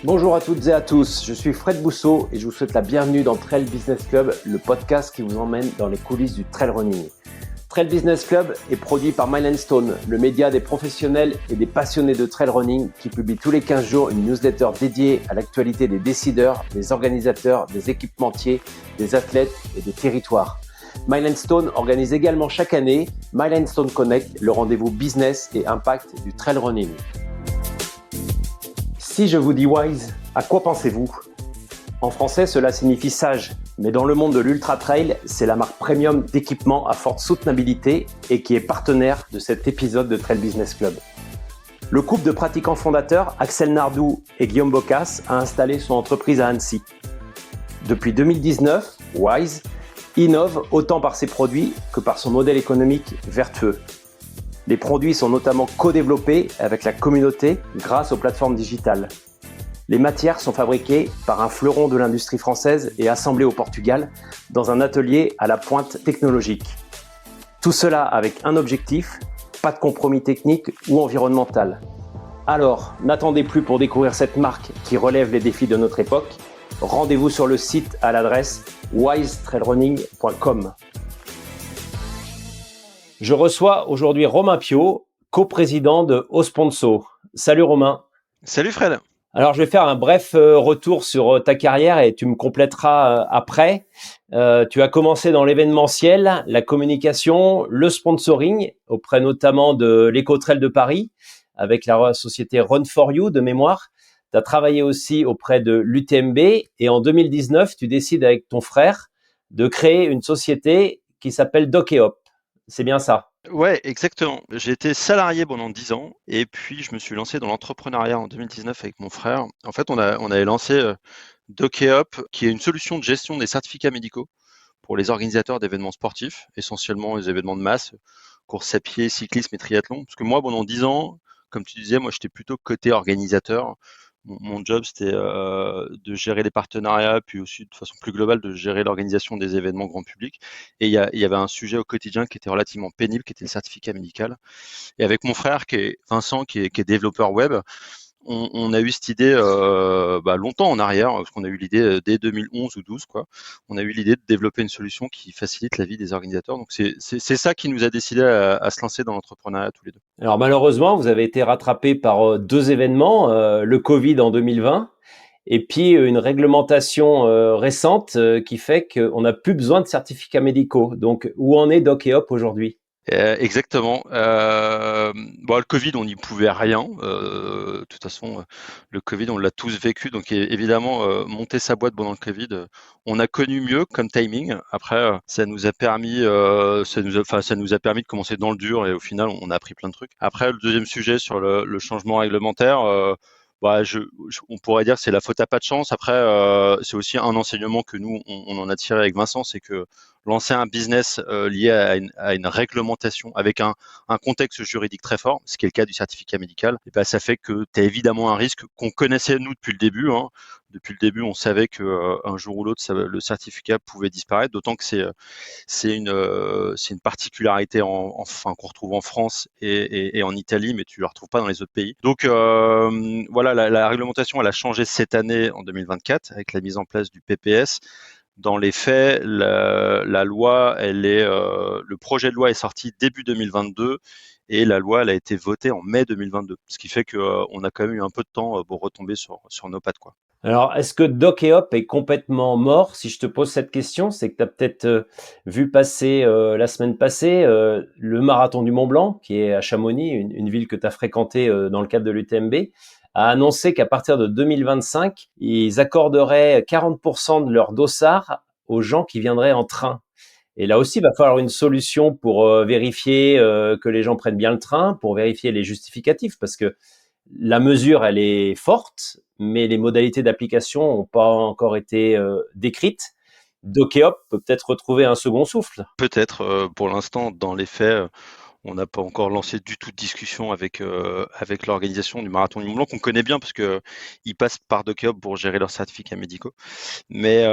Bonjour à toutes et à tous, je suis Fred Bousseau et je vous souhaite la bienvenue dans Trail Business Club, le podcast qui vous emmène dans les coulisses du trail running. Trail Business Club est produit par Milestone, le média des professionnels et des passionnés de trail running qui publie tous les 15 jours une newsletter dédiée à l'actualité des décideurs, des organisateurs, des équipementiers, des athlètes et des territoires. Milestone organise également chaque année Milestone Connect, le rendez-vous business et impact du trail running. Si je vous dis wise, à quoi pensez-vous ? En français, cela signifie sage, mais dans le monde de l'ultra trail, c'est la marque premium d'équipements à forte soutenabilité et qui est partenaire de cet épisode de Trail Business Club. Le couple de pratiquants fondateurs, Axel Nardou et Guillaume Bocas, a installé son entreprise à Annecy. Depuis 2019, Wise innove autant par ses produits que par son modèle économique vertueux. Les produits sont notamment co-développés avec la communauté grâce aux plateformes digitales. Les matières sont fabriquées par un fleuron de l'industrie française et assemblées au Portugal dans un atelier à la pointe technologique. Tout cela avec un objectif, pas de compromis technique ou environnemental. Alors, n'attendez plus pour découvrir cette marque qui relève les défis de notre époque. Rendez-vous sur le site à l'adresse wisetrailrunning.com. Je reçois aujourd'hui Romain Piot, coprésident de Osponso. Salut Romain. Salut Fred. Alors je vais faire un bref retour sur ta carrière et tu me compléteras après. Tu as commencé dans l'événementiel, la communication, le sponsoring, auprès notamment de l'Éco-Trail de Paris, avec la société Run for You de mémoire. Tu as travaillé aussi auprès de l'UTMB et en 2019, tu décides avec ton frère de créer une société qui s'appelle Doc & Hop. C'est bien ça? Ouais, exactement. J'ai été salarié pendant 10 ans et puis je me suis lancé dans l'entrepreneuriat en 2019 avec mon frère. En fait, on avait lancé Doc & Hop, qui est une solution de gestion des certificats médicaux pour les organisateurs d'événements sportifs, essentiellement les événements de masse, course à pied, cyclisme et triathlon. Parce que moi, pendant 10 ans, comme tu disais, moi, j'étais plutôt côté organisateur. Mon job, c'était de gérer les partenariats, puis aussi de façon plus globale de gérer l'organisation des événements grand public. Et il y avait un sujet au quotidien qui était relativement pénible, qui était le certificat médical. Et avec mon frère, Vincent, qui est développeur web, on a eu cette idée longtemps en arrière, parce qu'on a eu l'idée dès 2011 ou 12, quoi. On a eu l'idée de développer une solution qui facilite la vie des organisateurs. Donc c'est ça qui nous a décidé à se lancer dans l'entrepreneuriat tous les deux. Alors malheureusement, vous avez été rattrapé par deux événements, le Covid en 2020 et puis une réglementation récente qui fait qu'on n'a plus besoin de certificats médicaux. Donc où en est Doc & Hop aujourd'hui ? Exactement. Le Covid, on n'y pouvait rien. De toute façon, le Covid, on l'a tous vécu. Donc évidemment, monter sa boîte pendant le Covid, on a connu mieux comme timing. Après, ça nous a permis de commencer dans le dur et au final, on a appris plein de trucs. Après, le deuxième sujet sur le changement réglementaire. On pourrait dire que c'est la faute à pas de chance. Après, c'est aussi un enseignement que nous, on en a tiré avec Vincent, c'est que lancer un business lié à une réglementation avec un contexte juridique très fort, ce qui est le cas du certificat médical, et ben ça fait que tu as évidemment un risque qu'on connaissait nous depuis le début. Depuis le début, on savait que un jour ou l'autre, le certificat pouvait disparaître. D'autant que c'est une particularité qu'on retrouve en France et en Italie, mais tu la retrouves pas dans les autres pays. Donc voilà, la réglementation elle a changé cette année en 2024 avec la mise en place du PPS. Dans les faits, la loi, le projet de loi est sorti début 2022 et la loi elle a été votée en mai 2022. Ce qui fait qu'on a quand même eu un peu de temps pour retomber sur nos pattes, quoi. Alors, est-ce que Doc & Hop est complètement mort? Si je te pose cette question, c'est que tu as peut-être vu passer la semaine passée le marathon du Mont Blanc, qui est à Chamonix, une ville que tu as fréquentée dans le cadre de l'UTMB, a annoncé qu'à partir de 2025, ils accorderaient 40% de leur dossard aux gens qui viendraient en train. Et là aussi, il va falloir une solution pour vérifier que les gens prennent bien le train, pour vérifier les justificatifs, parce que la mesure, elle est forte, mais les modalités d'application n'ont pas encore été décrites. Doc & Hop peut peut-être retrouver un second souffle. Peut-être, pour l'instant, dans les faits, On n'a pas encore lancé du tout de discussion avec l'organisation du Marathon du Mont Blanc qu'on connaît bien parce que ils passent par DocHub pour gérer leurs certificats médicaux. Mais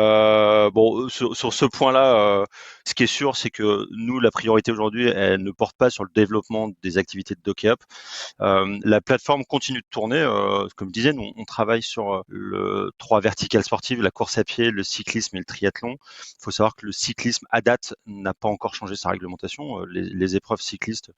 bon, sur ce point-là, ce qui est sûr, c'est que nous, la priorité aujourd'hui, elle ne porte pas sur le développement des activités de DocHub. La plateforme continue de tourner. Comme je disais, nous, on travaille sur le 3 verticales sportives, la course à pied, le cyclisme et le triathlon. Il faut savoir que le cyclisme, à date, n'a pas encore changé sa réglementation. Les épreuves cyclistes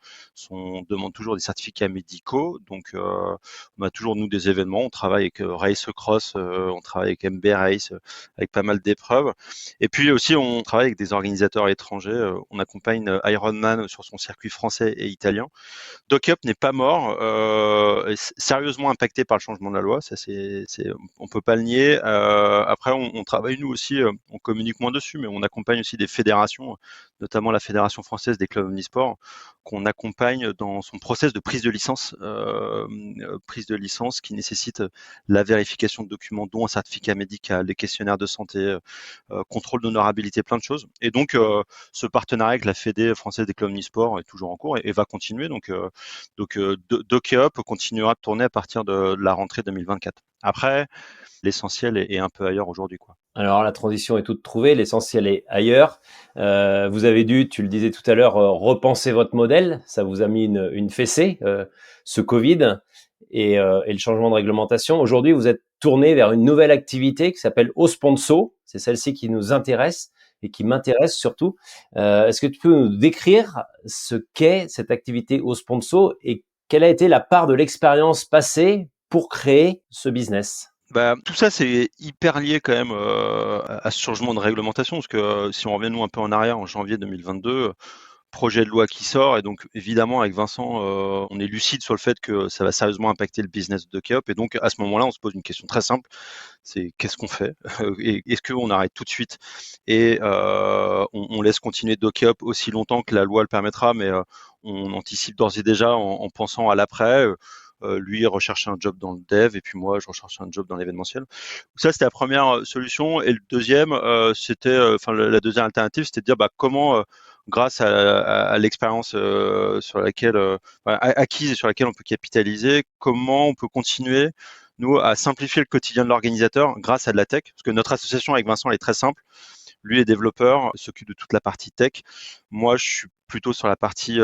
demandent toujours des certificats médicaux. Donc, on a toujours, nous, des événements. On travaille avec Race Cross, on travaille avec MB Race, avec pas mal d'épreuves. Et puis aussi, on travaille avec des organisateurs étrangers. On accompagne Ironman sur son circuit français et italien. DocUp n'est pas mort, sérieusement impacté par le changement de la loi, ça on peut pas le nier. Après, on travaille nous aussi, on communique moins dessus, mais on accompagne aussi des fédérations, notamment la Fédération française des clubs omnisports, qu'on accompagne dans son process de prise de licence qui nécessite la vérification de documents, dont un certificat médical, les questionnaires de santé, contrôle d'honorabilité, plein de choses. Et donc, ce partenariat avec la Fédé française des clubs omnisports est toujours en cours et va continuer. Donc, DocUp continuera de tourner à partir de la rentrée 2024. Après, l'essentiel est un peu ailleurs aujourd'hui, quoi. Alors, la transition est toute trouvée, l'essentiel est ailleurs. Vous avez dû, tu le disais tout à l'heure, repenser votre modèle. Ça vous a mis une fessée, ce Covid et le changement de réglementation. Aujourd'hui, vous êtes tourné vers une nouvelle activité qui s'appelle Osponso. C'est celle-ci qui nous intéresse et qui m'intéresse surtout. Est-ce que tu peux nous décrire ce qu'est cette activité Osponso et quelle a été la part de l'expérience passée pour créer ce business? Bah, tout ça, c'est hyper lié quand même à ce changement de réglementation, parce que si on revient nous un peu en arrière, en janvier 2022, projet de loi qui sort, et donc évidemment avec Vincent, on est lucide sur le fait que ça va sérieusement impacter le business de DocUp, et donc à ce moment-là, on se pose une question très simple, c'est qu'est-ce qu'on fait et est-ce qu'on arrête tout de suite et on laisse continuer DocUp aussi longtemps que la loi le permettra, mais on anticipe d'ores et déjà en pensant à l'après. Lui recherchait un job dans le dev et puis moi je recherchais un job dans l'événementiel. Ça c'était la première solution, et le deuxième c'était la deuxième alternative, c'était de dire comment grâce à l'expérience sur laquelle acquise et sur laquelle on peut capitaliser, comment on peut continuer nous à simplifier le quotidien de l'organisateur grâce à de la tech, parce que notre association avec Vincent elle est très simple. Lui est développeur, s'occupe de toute la partie tech. Moi, je suis plutôt sur la partie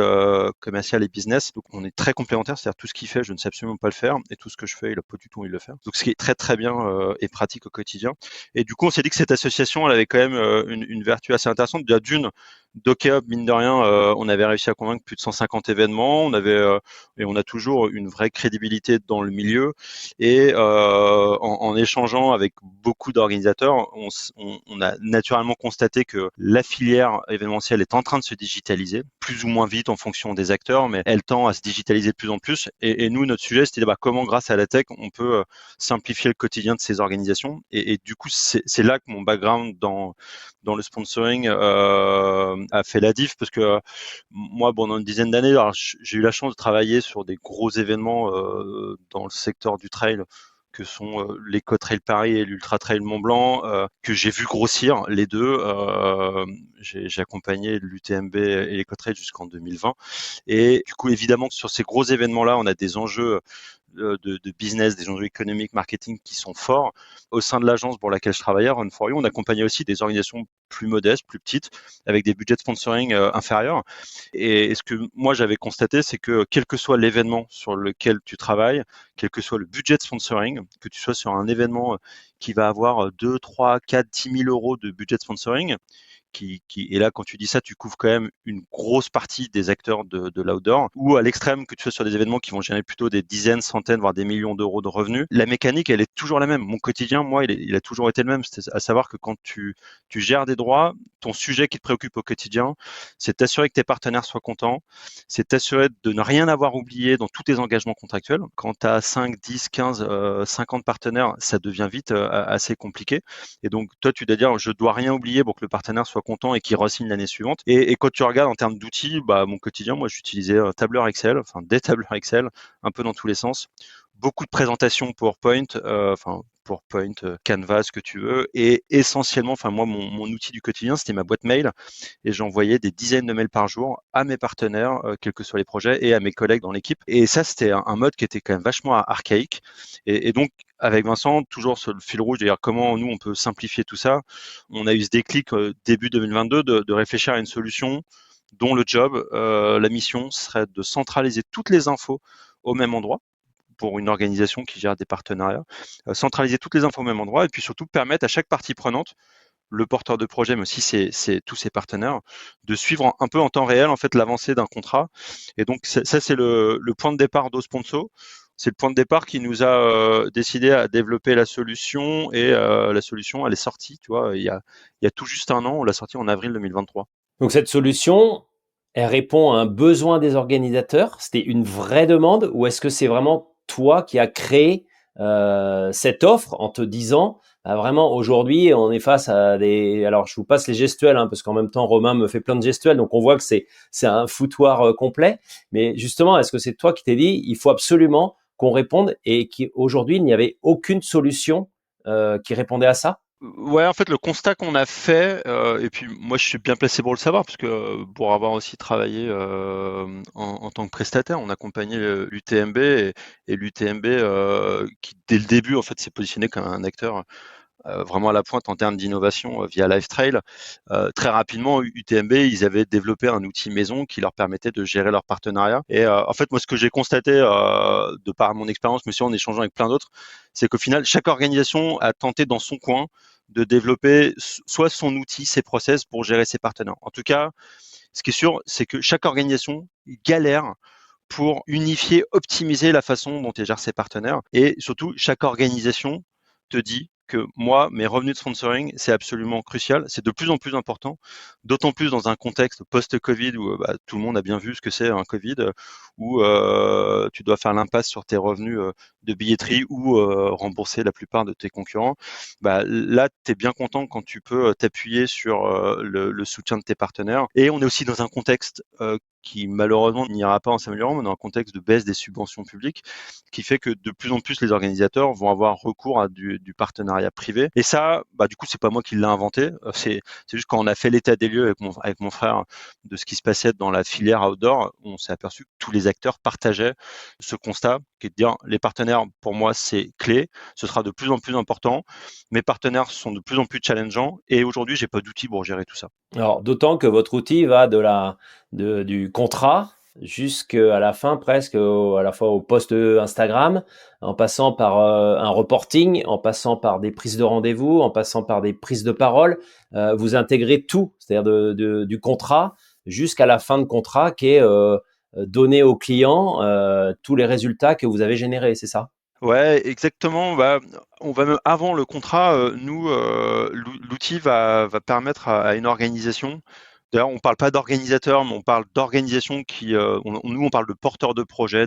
commerciale et business. Donc, on est très complémentaires. C'est-à-dire tout ce qu'il fait, je ne sais absolument pas le faire. Et tout ce que je fais, il n'a pas du tout envie de le faire. Donc, ce qui est très, très bien et pratique au quotidien. Et du coup, on s'est dit que cette association, elle avait quand même une vertu assez intéressante. Déjà, d'une, DocUp, mine de rien, on avait réussi à convaincre plus de 150 événements. Et on a toujours une vraie crédibilité dans le milieu. Et en échangeant avec beaucoup d'organisateurs, on a naturellement constaté que la filière événementielle est en train de se digitaliser, plus ou moins vite en fonction des acteurs, mais elle tend à se digitaliser de plus en plus. Et nous, notre sujet, c'était comment, grâce à la tech, on peut simplifier le quotidien de ces organisations. Et du coup, c'est là que mon background dans le sponsoring a fait la diff, parce que moi, pendant une dizaine d'années, j'ai eu la chance de travailler sur des gros événements dans le secteur du trail, que sont l'Eco Trail Paris et l'Ultra Trail Mont Blanc, que j'ai vu grossir les deux. J'ai accompagné l'UTMB et l'Eco Trail jusqu'en 2020. Et du coup, évidemment, sur ces gros événements-là, on a des enjeux de business, des enjeux économiques, marketing qui sont forts. Au sein de l'agence pour laquelle je travaillais, Run for You, on accompagnait aussi des organisations plus modestes, plus petites, avec des budgets de sponsoring inférieurs. Et ce que moi j'avais constaté, c'est que quel que soit l'événement sur lequel tu travailles, quel que soit le budget de sponsoring, que tu sois sur un événement qui va avoir 2, 3, 4, 10 000 euros de budget de sponsoring, et là, quand tu dis ça, tu couvres quand même une grosse partie des acteurs de l'outdoor, ou à l'extrême, que tu sois sur des événements qui vont générer plutôt des dizaines, centaines, voire des millions d'euros de revenus. La mécanique, elle est toujours la même. Mon quotidien, moi, il a toujours été le même. C'est à savoir que quand tu gères des droits, ton sujet qui te préoccupe au quotidien, c'est t'assurer que tes partenaires soient contents, c'est t'assurer de ne rien avoir oublié dans tous tes engagements contractuels. Quand tu as 5, 10, 15, 50 partenaires, ça devient vite assez compliqué. Et donc, toi, tu dois dire, je dois rien oublier pour que le partenaire soit content et qu'il re-signe l'année suivante. Et quand tu regardes en termes d'outils, mon quotidien, moi, j'utilisais un tableur Excel, des tableurs Excel, un peu dans tous les sens. beaucoup de présentations PowerPoint, PowerPoint, Canva, ce que tu veux, et essentiellement, moi, mon outil du quotidien, c'était ma boîte mail, et j'envoyais des dizaines de mails par jour à mes partenaires, quels que soient les projets, et à mes collègues dans l'équipe. Et ça, c'était un mode qui était quand même vachement archaïque. Et donc, avec Vincent, toujours sur le fil rouge, d'ailleurs, comment nous, on peut simplifier tout ça. On a eu ce déclic début 2022 de réfléchir à une solution dont le job, la mission serait de centraliser toutes les infos au même endroit pour une organisation qui gère des partenariats, centraliser toutes les infos au même endroit et puis surtout permettre à chaque partie prenante, le porteur de projet, mais aussi c'est tous ses partenaires, de suivre un peu en temps réel en fait l'avancée d'un contrat. Et donc ça c'est le point de départ d'Osponso. C'est le point de départ qui nous a décidé à développer la solution et la solution elle est sortie, tu vois, il y a tout juste un an, on l'a sortie en avril 2023. Donc cette solution, elle répond à un besoin des organisateurs? C'était une vraie demande ou est-ce que c'est vraiment toi qui as créé cette offre en te disant vraiment aujourd'hui on est face à des... Alors je vous passe les gestuels parce qu'en même temps Romain me fait plein de gestuels donc on voit que c'est un foutoir complet. Mais justement, est-ce que c'est toi qui t'es dit il faut absolument qu'on réponde et qu'aujourd'hui il n'y avait aucune solution qui répondait à ça? Ouais, en fait, le constat qu'on a fait, et puis moi je suis bien placé pour le savoir, parce que pour avoir aussi travaillé en tant que prestataire, on accompagnait l'UTMB et l'UTMB qui dès le début en fait s'est positionné comme un acteur vraiment à la pointe en termes d'innovation via LiveTrail. Très rapidement, UTMB, ils avaient développé un outil maison qui leur permettait de gérer leur partenariat. Et en fait, moi, ce que j'ai constaté de par mon expérience, mais aussi en échangeant avec plein d'autres, c'est qu'au final, chaque organisation a tenté dans son coin de développer soit son outil, ses process pour gérer ses partenaires. En tout cas, ce qui est sûr, c'est que chaque organisation galère pour unifier, optimiser la façon dont elle gère ses partenaires. Et surtout, chaque organisation te dit que moi, mes revenus de sponsoring, c'est absolument crucial. C'est de plus en plus important, d'autant plus dans un contexte post-Covid où tout le monde a bien vu ce que c'est un Covid, où tu dois faire l'impasse sur tes revenus de billetterie ou rembourser la plupart de tes concurrents. Là, tu es bien content quand tu peux t'appuyer sur le soutien de tes partenaires. Et on est aussi dans un contexte qui malheureusement n'ira pas en s'améliorant, mais dans un contexte de baisse des subventions publiques, qui fait que de plus en plus les organisateurs vont avoir recours à du partenariat privé. Et ça, du coup, c'est pas moi qui l'ai inventé. C'est juste quand on a fait l'état des lieux avec mon frère de ce qui se passait dans la filière outdoor, on s'est aperçu que tous les acteurs partageaient ce constat, qui est de dire les partenaires, pour moi, c'est clé. Ce sera de plus en plus important. Mes partenaires sont de plus en plus challengeants. Et aujourd'hui, j'ai pas d'outils pour gérer tout ça. Alors, d'autant que votre outil va du contrat jusqu'à la fin, presque à la fois au post Instagram, en passant par un reporting, en passant par des prises de rendez-vous, en passant par des prises de parole. Vous intégrez tout, c'est-à-dire du contrat jusqu'à la fin de contrat qui est donné au client tous les résultats que vous avez générés, c'est ça? Ouais, exactement. On va même avant le contrat, l'outil va permettre à une organisation. D'ailleurs, on parle pas d'organisateur, mais on parle d'organisation qui, nous, on parle de porteur de projet,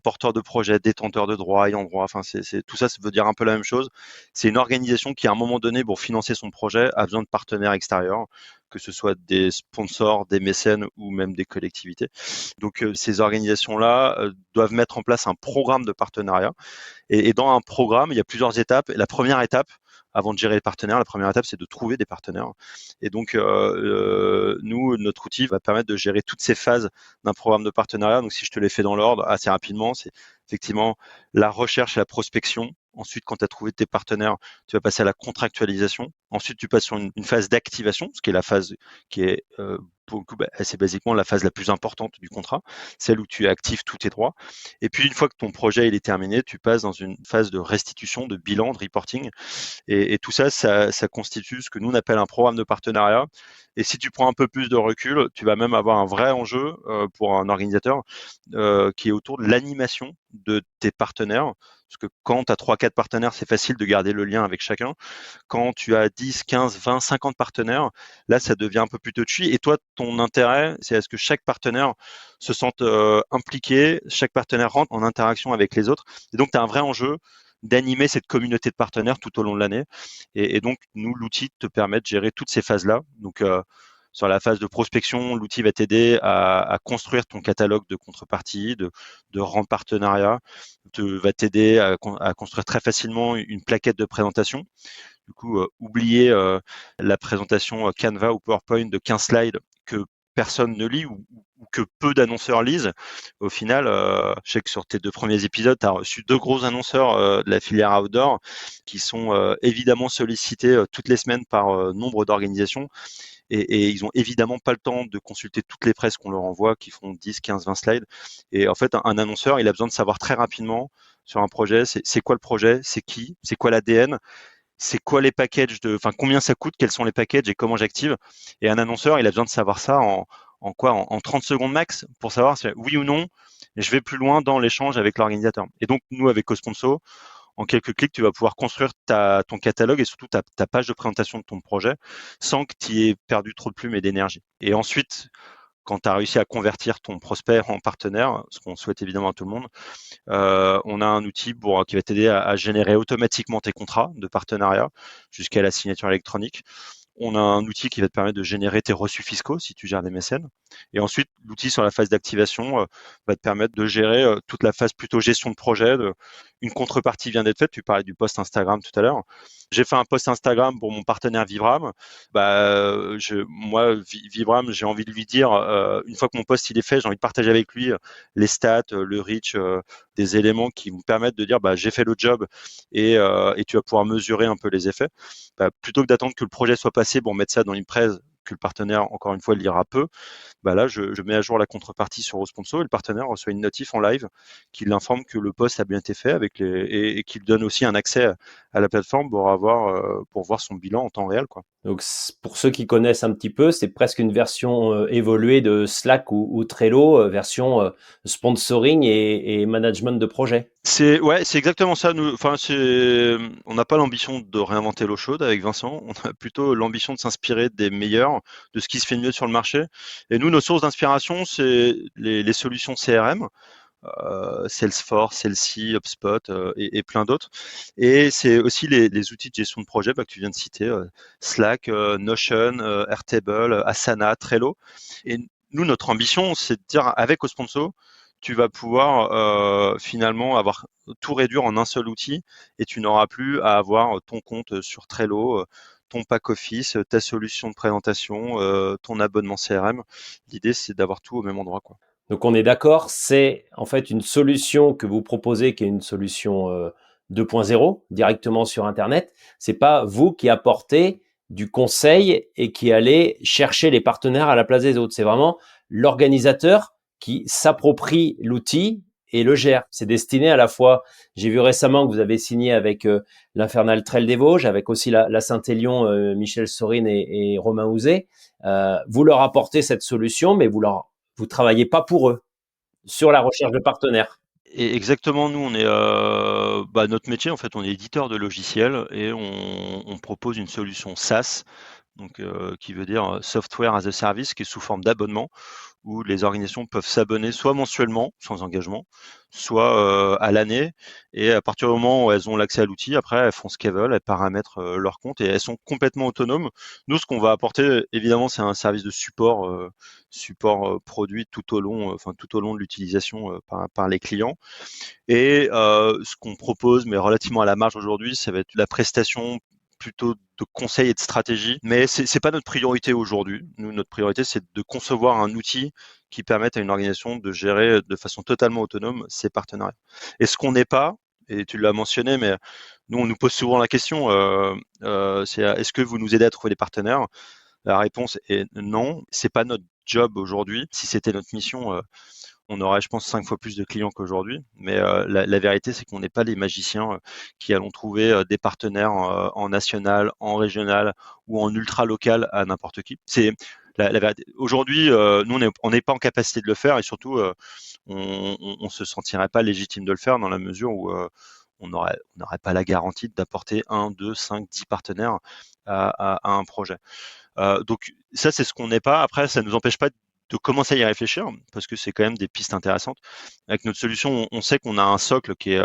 porteur de projet, détenteur de droits, ayant droit. Enfin, tout ça, ça veut dire un peu la même chose. C'est une organisation qui, à un moment donné, pour financer son projet, a besoin de partenaires extérieurs, que ce soit des sponsors, des mécènes ou même des collectivités. Donc, ces organisations-là doivent mettre en place un programme de partenariat. Et dans un programme, il y a plusieurs étapes. Et la première étape, avant de gérer les partenaires, la première étape, c'est de trouver des partenaires. Et donc, nous, notre outil va permettre de gérer toutes ces phases d'un programme de partenariat. Donc, si je te les fais dans l'ordre assez rapidement, c'est effectivement la recherche et la prospection. Ensuite, quand tu as trouvé tes partenaires, tu vas passer à la contractualisation. Ensuite, tu passes sur une phase d'activation, ce qui est la phase qui est pour le coup, c'est basiquement la phase la plus importante du contrat, celle où tu actives tous tes droits. Et puis, une fois que ton projet il est terminé, tu passes dans une phase de restitution, de bilan, de reporting. Et tout ça, ça constitue ce que nous on appelle un programme de partenariat. Et si tu prends un peu plus de recul, tu vas même avoir un vrai enjeu pour un organisateur qui est autour de l'animation de tes partenaires. Parce que quand tu as 3-4 partenaires, c'est facile de garder le lien avec chacun. Quand tu as 10, 15, 20, 50 partenaires, là, ça devient un peu plus touchy. Et toi, ton intérêt, c'est à ce que chaque partenaire se sente impliqué, chaque partenaire rentre en interaction avec les autres. Et donc, tu as un vrai enjeu d'animer cette communauté de partenaires tout au long de l'année. Et donc, nous, l'outil te permet de gérer toutes ces phases-là. Donc, Sur la phase de prospection, l'outil va t'aider à construire ton catalogue de contreparties, de rang partenariat, va t'aider à construire très facilement une plaquette de présentation. Du coup, oublier la présentation Canva ou PowerPoint de 15 slides que personne ne lit ou que peu d'annonceurs lisent. Au final, je sais que sur tes 2 premiers épisodes, tu as reçu 2 gros annonceurs de la filière outdoor qui sont évidemment sollicités toutes les semaines par nombre d'organisations et ils ont évidemment pas le temps de consulter toutes les presses qu'on leur envoie qui font 10, 15, 20 slides. Et en fait, un annonceur, il a besoin de savoir très rapidement sur un projet, c'est quoi le projet, c'est qui, c'est quoi l'ADN, c'est quoi les packages enfin combien ça coûte, quels sont les packages et comment j'active. Et un annonceur, il a besoin de savoir ça en 30 secondes max pour savoir si oui ou non, je vais plus loin dans l'échange avec l'organisateur. Et donc, nous, avec CoSponso, en quelques clics, tu vas pouvoir construire ton catalogue et surtout ta page de présentation de ton projet sans que tu aies perdu trop de plumes et d'énergie. Et ensuite, quand tu as réussi à convertir ton prospect en partenaire, ce qu'on souhaite évidemment à tout le monde, on a un outil qui va t'aider à générer automatiquement tes contrats de partenariat jusqu'à la signature électronique. On a un outil qui va te permettre de générer tes reçus fiscaux si tu gères des mécènes. Et ensuite, l'outil sur la phase d'activation va te permettre de gérer toute la phase plutôt gestion de projet. Une contrepartie vient d'être faite. Tu parlais du post Instagram tout à l'heure. J'ai fait un post Instagram pour mon partenaire Vivram. Moi, Vivram, j'ai envie de lui dire, une fois que mon post il est fait, j'ai envie de partager avec lui les stats, le reach, des éléments qui vont permettre de dire j'ai fait le job et tu vas pouvoir mesurer un peu les effets. Plutôt que d'attendre que le projet soit passé pour mettre ça dans l'impresse, que le partenaire, encore une fois, lira peu, là, je mets à jour la contrepartie sur Osponso et le partenaire reçoit une notif en live qui l'informe que le post a bien été fait et qui lui donne aussi un accès à la plateforme pour voir son bilan en temps réel, quoi. Donc, pour ceux qui connaissent un petit peu, c'est presque une version évoluée de Slack ou Trello, version sponsoring et management de projet. C'est exactement ça. On n'a pas l'ambition de réinventer l'eau chaude avec Vincent. On a plutôt l'ambition de s'inspirer des meilleurs, de ce qui se fait de mieux sur le marché. Et nous, nos sources d'inspiration, c'est les solutions CRM. Salesforce, Celsi, HubSpot et plein d'autres. Et c'est aussi les outils de gestion de projet que tu viens de citer, Slack, Notion, Airtable, Asana, Trello. Et nous, notre ambition, c'est de dire avec Osponso, tu vas pouvoir finalement avoir tout réduire en un seul outil et tu n'auras plus à avoir ton compte sur Trello, ton pack office, ta solution de présentation, ton abonnement CRM. L'idée, c'est d'avoir tout au même endroit, quoi. Donc on est d'accord, c'est en fait une solution que vous proposez qui est une solution 2.0 directement sur Internet. C'est pas vous qui apportez du conseil et qui allez chercher les partenaires à la place des autres. C'est vraiment l'organisateur qui s'approprie l'outil et le gère. C'est destiné à la fois, j'ai vu récemment que vous avez signé avec l'Infernal Trail des Vosges, avec aussi la Saint-Élion, Michel Sorine et Romain Houzet. Vous leur apportez cette solution, mais vous travaillez pas pour eux sur la recherche de partenaires. Et exactement, nous, on est notre métier, en fait, on est éditeur de logiciels et on propose une solution SaaS, donc qui veut dire Software as a Service, qui est sous forme d'abonnement, où les organisations peuvent s'abonner soit mensuellement, sans engagement, soit à l'année. Et à partir du moment où elles ont l'accès à l'outil, après, elles font ce qu'elles veulent, elles paramètrent leur compte et elles sont complètement autonomes. Nous, ce qu'on va apporter, évidemment, c'est un service de support produit tout au long de l'utilisation par les clients. Et ce qu'on propose, mais relativement à la marge aujourd'hui, ça va être la prestation plutôt de conseils et de stratégie, mais c'est pas notre priorité aujourd'hui. Nous, notre priorité, c'est de concevoir un outil qui permette à une organisation de gérer de façon totalement autonome ses partenariats. Et ce qu'on n'est pas, et tu l'as mentionné, mais nous, on nous pose souvent la question, c'est est-ce que vous nous aidez à trouver des partenaires? La réponse est non, c'est pas notre job aujourd'hui. Si c'était notre mission, on aurait, je pense, 5 fois plus de clients qu'aujourd'hui. Mais la vérité, c'est qu'on n'est pas les magiciens qui allons trouver des partenaires en national, en régional ou en ultra local à n'importe qui. C'est la vérité. Aujourd'hui, nous, on n'est pas en capacité de le faire et surtout, on se sentirait pas légitime de le faire dans la mesure où on n'aurait pas la garantie d'apporter 1, 2, 5, 10 partenaires à un projet. Donc ça, c'est ce qu'on n'est pas. Après, ça ne nous empêche pas de commencer à y réfléchir parce que c'est quand même des pistes intéressantes. Avec notre solution, on sait qu'on a un socle qui est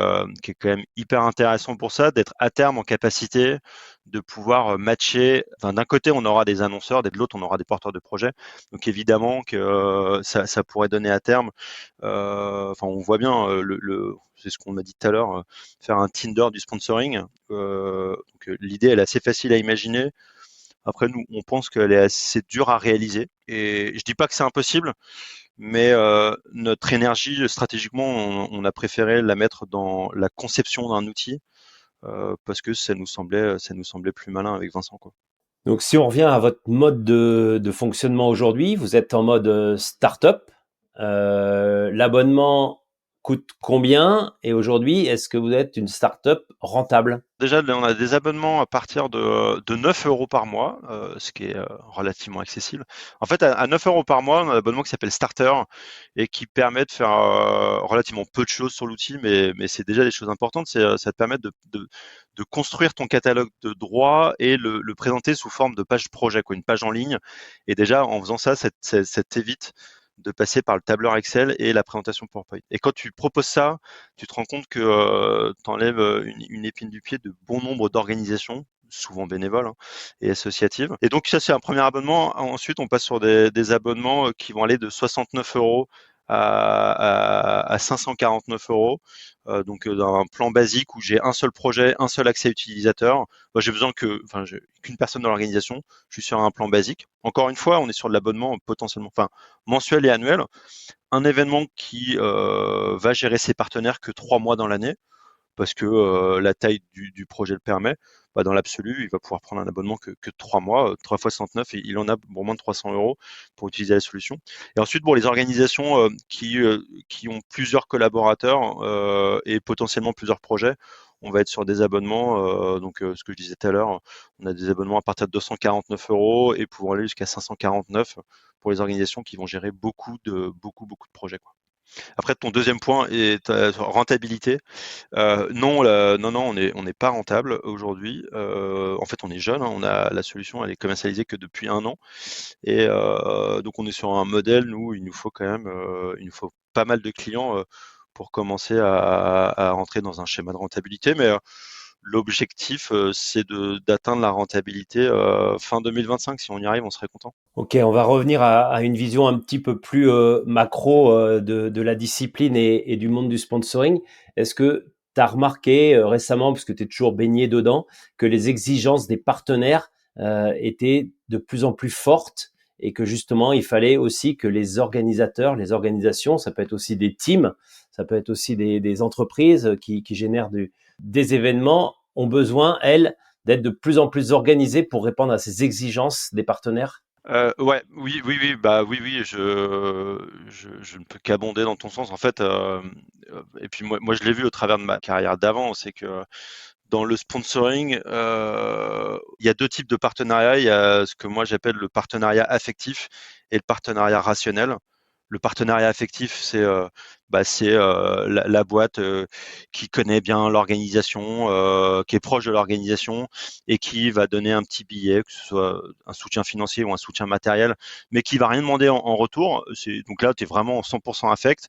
quand même hyper intéressant pour ça, d'être à terme en capacité de pouvoir matcher. Enfin, d'un côté, on aura des annonceurs, de l'autre, on aura des porteurs de projets. Donc évidemment que ça pourrait donner à terme. Enfin, on voit bien c'est ce qu'on m'a dit tout à l'heure, faire un Tinder du sponsoring. Donc l'idée, elle est assez facile à imaginer. Après, nous, on pense qu'elle est assez dure à réaliser. Et je dis pas que c'est impossible, mais notre énergie, stratégiquement, on a préféré la mettre dans la conception d'un outil parce que ça nous semblait plus malin avec Vincent, quoi. Donc, si on revient à votre mode de fonctionnement aujourd'hui, vous êtes en mode start-up. L'abonnement coûte combien? Et aujourd'hui, est-ce que vous êtes une start-up rentable? Déjà, on a des abonnements à partir de 9 euros par mois, ce qui est relativement accessible. En fait, à 9 euros par mois, on a un abonnement qui s'appelle Starter et qui permet de faire relativement peu de choses sur l'outil, mais c'est déjà des choses importantes. Ça te permet de construire ton catalogue de droits et le présenter sous forme de page projet, quoi, une page en ligne. Et déjà, en faisant ça, ça t'évite de passer par le tableur Excel et la présentation PowerPoint. Et quand tu proposes ça, tu te rends compte que tu enlèves une épine du pied de bon nombre d'organisations, souvent bénévoles et associatives. Et donc ça, c'est un premier abonnement. Ensuite, on passe sur des abonnements qui vont aller de 69 euros à 549 euros. Donc d'un plan basique où j'ai un seul projet, un seul accès utilisateur. Moi, j'ai besoin qu'une personne dans l'organisation. Je suis sur un plan basique. Encore une fois, on est sur de l'abonnement potentiellement, mensuel et annuel. Un événement qui va gérer ses partenaires que 3 mois dans l'année, parce que la taille du projet le permet. Dans l'absolu, il va pouvoir prendre un abonnement que 3 mois, 3 fois 69, et il en a pour moins de 300 euros pour utiliser la solution. Et ensuite, les organisations qui ont plusieurs collaborateurs et potentiellement plusieurs projets, on va être sur des abonnements. Donc, ce que je disais tout à l'heure, on a des abonnements à partir de 249 euros et pouvant aller jusqu'à 549 pour les organisations qui vont gérer beaucoup de projets, quoi. Après, ton deuxième point est rentabilité. Non, non, on n'est pas rentable aujourd'hui. En fait, on est jeune, hein, la solution, elle est commercialisée que depuis 1 an. Et donc, on est sur un modèle, nous, il nous faut pas mal de clients pour commencer à rentrer dans un schéma de rentabilité. Mais l'objectif, c'est d'atteindre la rentabilité fin 2025. Si on y arrive, on serait content. Ok, on va revenir à une vision un petit peu plus macro de la discipline et du monde du sponsoring. Est-ce que tu as remarqué récemment, parce que tu es toujours baigné dedans, que les exigences des partenaires étaient de plus en plus fortes et que justement, il fallait aussi que les organisateurs, les organisations, ça peut être aussi des teams, ça peut être aussi des entreprises qui génèrent des événements, ont besoin, elles, d'être de plus en plus organisées pour répondre à ces exigences des partenaires? Ouais, oui, oui, oui, oui, oui, je ne peux qu'abonder dans ton sens. En fait, et puis moi, je l'ai vu au travers de ma carrière d'avant, c'est que dans le sponsoring, il y a 2 types de partenariats. Il y a ce que moi j'appelle le partenariat affectif et le partenariat rationnel. Le partenariat affectif, c'est la boîte qui connaît bien l'organisation, qui est proche de l'organisation et qui va donner un petit billet, que ce soit un soutien financier ou un soutien matériel, mais qui va rien demander en retour. Donc là, tu es vraiment en 100% affect.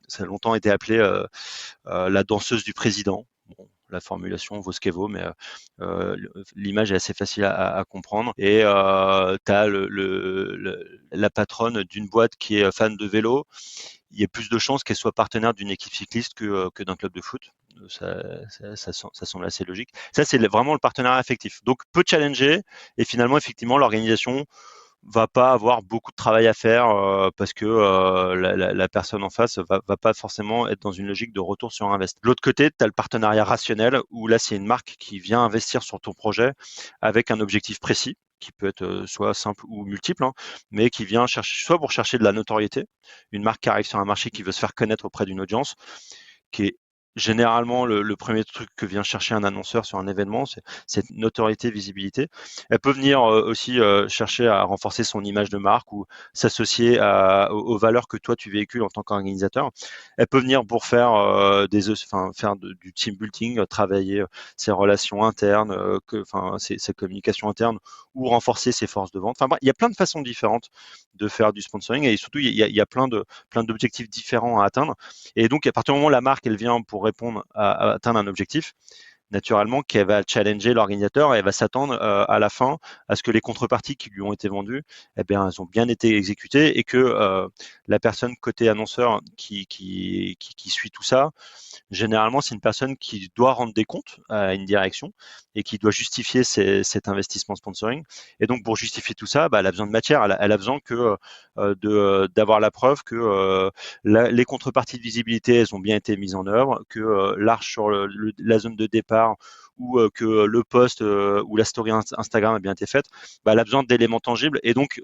Ça a longtemps été appelé la danseuse du président. Bon, la formulation vaut ce qu'elle vaut, mais l'image est assez facile à comprendre. Et tu as la patronne d'une boîte qui est fan de vélo. Il y a plus de chances qu'elle soit partenaire d'une équipe cycliste que d'un club de foot. Ça semble assez logique. Ça, c'est vraiment le partenariat affectif. Donc, peu challenger. Et finalement, effectivement, l'organisation va pas avoir beaucoup de travail à faire parce que la personne en face va pas forcément être dans une logique de retour sur invest. De l'autre côté, tu as le partenariat rationnel où là, c'est une marque qui vient investir sur ton projet avec un objectif précis qui peut être soit simple ou multiple, hein, mais qui vient chercher soit pour chercher de la notoriété, une marque qui arrive sur un marché qui veut se faire connaître auprès d'une audience qui est généralement le premier truc que vient chercher un annonceur sur un événement, c'est cette notoriété, visibilité. Elle peut venir aussi chercher à renforcer son image de marque ou s'associer aux valeurs que toi tu véhicules en tant qu'organisateur. Elle peut venir pour faire du team building, travailler ses relations internes, ses communications internes ou renforcer ses forces de vente. Enfin, il y a plein de façons différentes de faire du sponsoring et surtout il y a plein d'objectifs différents à atteindre. Et donc à partir du moment où la marque elle vient pour répondre à atteindre un objectif, naturellement qu'elle va challenger l'organisateur et elle va s'attendre à la fin à ce que les contreparties qui lui ont été vendues, eh bien, elles ont bien été exécutées et que la personne côté annonceur qui suit tout ça, généralement, c'est une personne qui doit rendre des comptes à une direction et qui doit justifier cet investissement sponsoring. Et donc, pour justifier tout ça, elle a besoin de matière. Elle a besoin d'avoir la preuve que les contreparties de visibilité, elles ont bien été mises en œuvre, que l'arche sur la zone de départ ou que le post ou la story Instagram a bien été faite, elle a besoin d'éléments tangibles et donc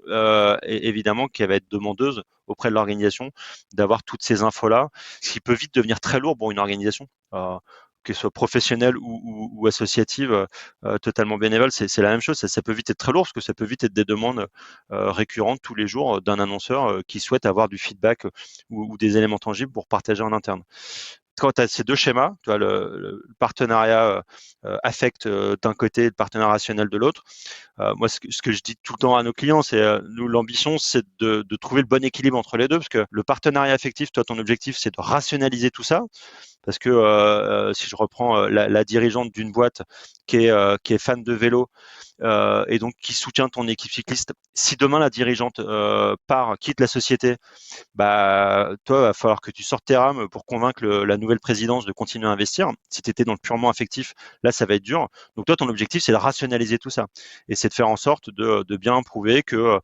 évidemment qu'elle va être demandeuse auprès de l'organisation d'avoir toutes ces infos-là, ce qui peut vite devenir très lourd pour une organisation, que ce soit professionnelle ou associative, totalement bénévole, c'est la même chose. Ça peut vite être très lourd parce que ça peut vite être des demandes récurrentes tous les jours d'un annonceur qui souhaite avoir du feedback ou des éléments tangibles pour partager en interne. Quand tu as ces deux schémas, tu vois, le partenariat affect d'un côté et le partenariat rationnel de l'autre, moi, ce que je dis tout le temps à nos clients, c'est nous, l'ambition, c'est de trouver le bon équilibre entre les deux, parce que le partenariat affectif, toi, ton objectif, c'est de rationaliser tout ça, parce que si je reprends la dirigeante d'une boîte qui est fan de vélo et donc qui soutient ton équipe cycliste, si demain la dirigeante quitte la société, toi, il va falloir que tu sortes tes rames pour convaincre la nouvelle présidence de continuer à investir. Si tu étais dans le purement affectif, là, ça va être dur. Donc toi, ton objectif, c'est de rationaliser tout ça et c'est de faire en sorte de bien prouver que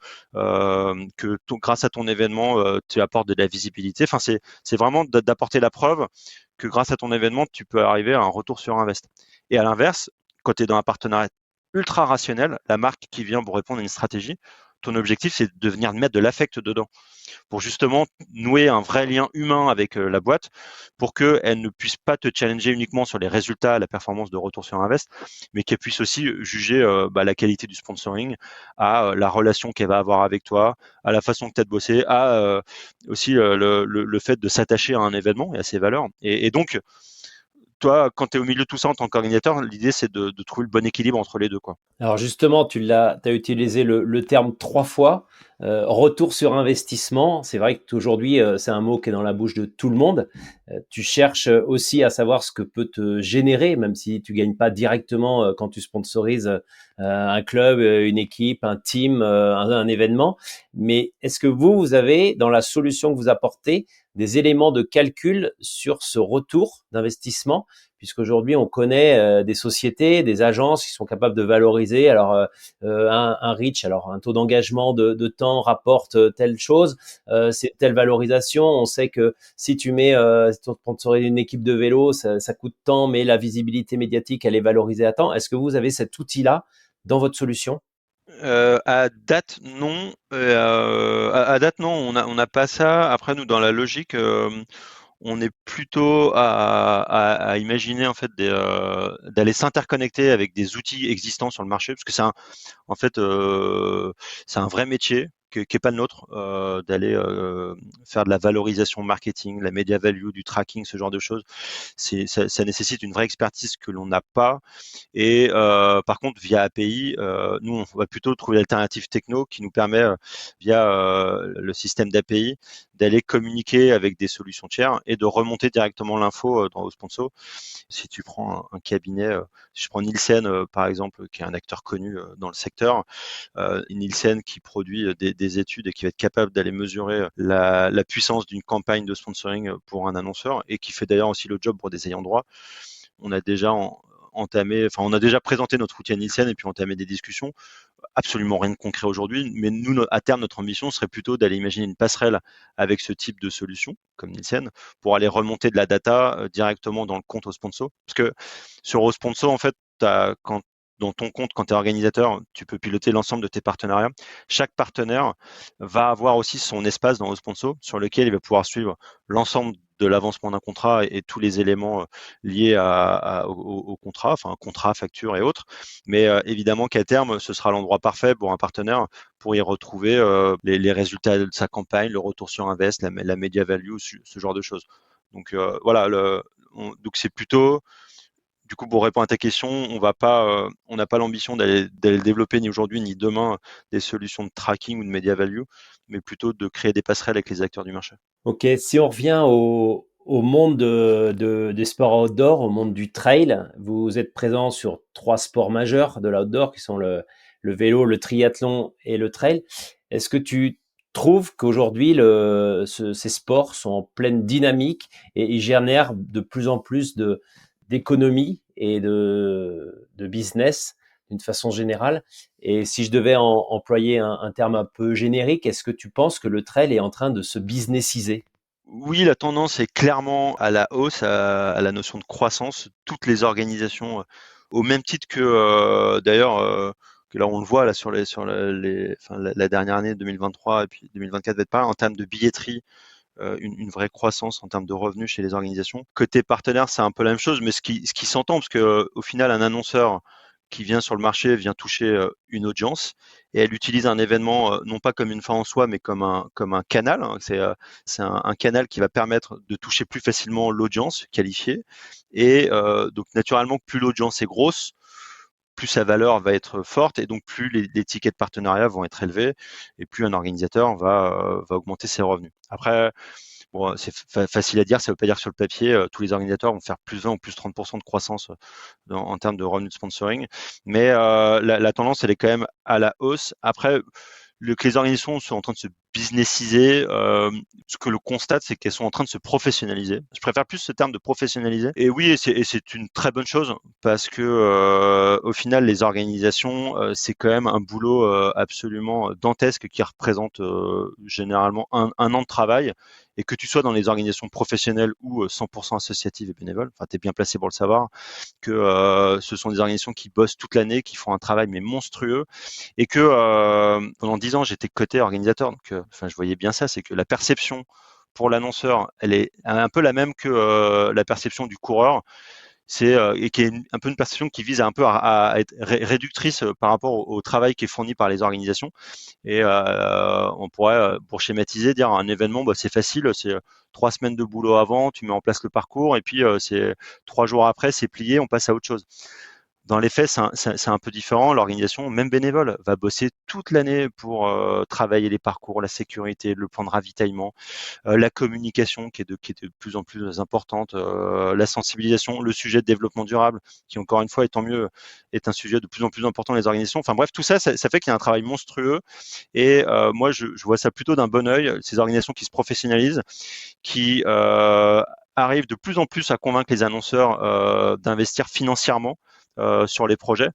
grâce à ton événement, tu apportes de la visibilité. Enfin, c'est vraiment d'apporter la preuve que grâce à ton événement, tu peux arriver à un retour sur invest. Et à l'inverse, quand tu es dans un partenariat ultra rationnel, la marque qui vient pour répondre à une stratégie, ton objectif, c'est de venir mettre de l'affect dedans pour justement nouer un vrai lien humain avec la boîte pour qu'elle ne puisse pas te challenger uniquement sur les résultats, la performance de retour sur invest, mais qu'elle puisse aussi juger la qualité du sponsoring, à la relation qu'elle va avoir avec toi, à la façon que tu as de bosser, à aussi le fait de s'attacher à un événement et à ses valeurs. Et donc, toi, quand tu es au milieu de tout ça en tant qu'organisateur, l'idée, c'est de trouver le bon équilibre entre les deux, quoi. Alors justement, tu as utilisé le terme 3 fois, retour sur investissement. C'est vrai qu'aujourd'hui, c'est un mot qui est dans la bouche de tout le monde. Tu cherches aussi à savoir ce que peut te générer, même si tu gagnes pas directement quand tu sponsorises un club, une équipe, un team, un événement. Mais est-ce que vous avez, dans la solution que vous apportez, des éléments de calcul sur ce retour d'investissement? Puisqu'aujourd'hui, on connaît des sociétés, des agences qui sont capables de valoriser. Alors, un reach, alors un taux d'engagement de temps rapporte telle chose, c'est telle valorisation. On sait que si tu mets sponsoriser une équipe de vélo, ça coûte tant, mais la visibilité médiatique, elle est valorisée à temps. Est-ce que vous avez cet outil-là dans votre solution? À date, non. À date, non, on n'a pas ça. Après, nous, dans la logique, on est plutôt à imaginer en fait d'aller s'interconnecter avec des outils existants sur le marché, parce que en fait, c'est un vrai métier qui est pas le nôtre, d'aller faire de la valorisation marketing, la media value, du tracking, ce genre de choses. Ça nécessite une vraie expertise que l'on n'a pas. Et par contre, via API, nous, on va plutôt trouver l'alternative techno qui nous permet, via le système d'API, d'aller communiquer avec des solutions tiers et de remonter directement l'info dans Osponso. Si tu prends un cabinet, si je prends Nielsen par exemple, qui est un acteur connu dans le secteur, Nielsen qui produit des études et qui va être capable d'aller mesurer la puissance d'une campagne de sponsoring pour un annonceur et qui fait d'ailleurs aussi le job pour des ayants droit. On a déjà on a déjà présenté notre outil à Nielsen et puis entamé des discussions. Absolument rien de concret aujourd'hui, mais nous, à terme, notre ambition serait plutôt d'aller imaginer une passerelle avec ce type de solution, comme Nielsen, pour aller remonter de la data directement dans le compte au sponsor. Parce que sur au sponsor, en fait, dans ton compte, quand tu es organisateur, tu peux piloter l'ensemble de tes partenariats. Chaque partenaire va avoir aussi son espace dans au sponsor sur lequel il va pouvoir suivre l'ensemble de l'avancement d'un contrat et tous les éléments liés au contrat, enfin contrat, facture et autres. Mais évidemment qu'à terme, ce sera l'endroit parfait pour un partenaire pour y retrouver les résultats de sa campagne, le retour sur invest, la media value, ce genre de choses. Donc voilà, donc c'est plutôt, du coup, pour répondre à ta question, on n'a pas l'ambition d'aller développer ni aujourd'hui ni demain des solutions de tracking ou de media value, mais plutôt de créer des passerelles avec les acteurs du marché. Ok, si on revient au monde des sports outdoor, au monde du trail, vous êtes présent sur 3 sports majeurs de l'outdoor qui sont le vélo, le triathlon et le trail. Est-ce que tu trouves qu'aujourd'hui ces sports sont en pleine dynamique et ils génèrent de plus en plus d'économies et de business d'une façon générale? Et si je devais employer un terme un peu générique, est-ce que tu penses que le trail est en train de se businessiser? Oui, la tendance est clairement à la hausse, à la notion de croissance. Toutes les organisations, au même titre que d'ailleurs, que là on le voit là enfin, la dernière année 2023 et puis 2024 va être pareil en termes de billetterie, une vraie croissance en termes de revenus chez les organisations. Côté partenaire, c'est un peu la même chose, mais ce qui s'entend, parce que au final, un annonceur qui vient sur le marché vient toucher une audience et elle utilise un événement non pas comme une fin en soi, mais comme un canal. Hein. C'est un canal qui va permettre de toucher plus facilement l'audience qualifiée. Et donc naturellement, plus l'audience est grosse, plus sa valeur va être forte et donc plus les tickets de partenariat vont être élevés et plus un organisateur va augmenter ses revenus. Après, bon, c'est facile à dire, ça ne veut pas dire que sur le papier, tous les organisateurs vont faire plus 20 ou plus 30% de croissance en termes de revenus de sponsoring, mais la tendance, elle est quand même à la hausse. Après, que les organisations sont en train de se businessiser, ce que le constate, c'est qu'elles sont en train de se professionnaliser. Je préfère plus ce terme de professionnaliser. Et oui, c'est une très bonne chose parce que au final, les organisations, c'est quand même un boulot absolument dantesque qui représente généralement un an de travail. Et que tu sois dans les organisations professionnelles ou 100% associatives et bénévoles, enfin, tu es bien placé pour le savoir, que ce sont des organisations qui bossent toute l'année, qui font un travail mais monstrueux, et que pendant 10 ans j'étais côté organisateur, donc enfin je voyais bien ça, c'est que la perception pour l'annonceur, elle est un peu la même que la perception du coureur. Et qui est un peu une perception qui vise un peu à être réductrice par rapport au travail qui est fourni par les organisations. Et on pourrait, pour schématiser, dire un événement, bah, c'est facile, c'est 3 semaines de boulot avant, tu mets en place le parcours, et puis c'est 3 jours après, c'est plié, on passe à autre chose. Dans les faits, c'est un peu différent. L'organisation, même bénévole, va bosser toute l'année pour travailler les parcours, la sécurité, le plan de ravitaillement, la communication qui est de plus en plus importante, la sensibilisation, le sujet de développement durable, qui encore une fois, et tant mieux, est un sujet de plus en plus important dans les organisations. Enfin bref, tout ça, ça fait qu'il y a un travail monstrueux. Et moi, je vois ça plutôt d'un bon œil, ces organisations qui se professionnalisent, qui arrivent de plus en plus à convaincre les annonceurs d'investir financièrement sur les projets,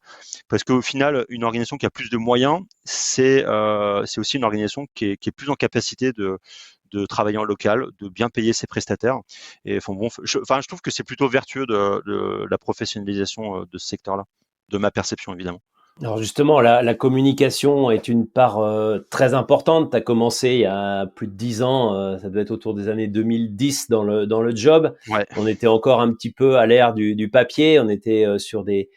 parce qu'au final, une organisation qui a plus de moyens, c'est aussi une organisation qui est plus en capacité de travailler en local, de bien payer ses prestataires. Et enfin, bon, je trouve que c'est plutôt vertueux de la professionnalisation de ce secteur-là, de ma perception évidemment. Alors justement, la communication est une part très importante. Tu as commencé il y a plus de 10 ans, ça devait être autour des années 2010 dans le job. Ouais. On était encore un petit peu à l'ère du papier. On était sur des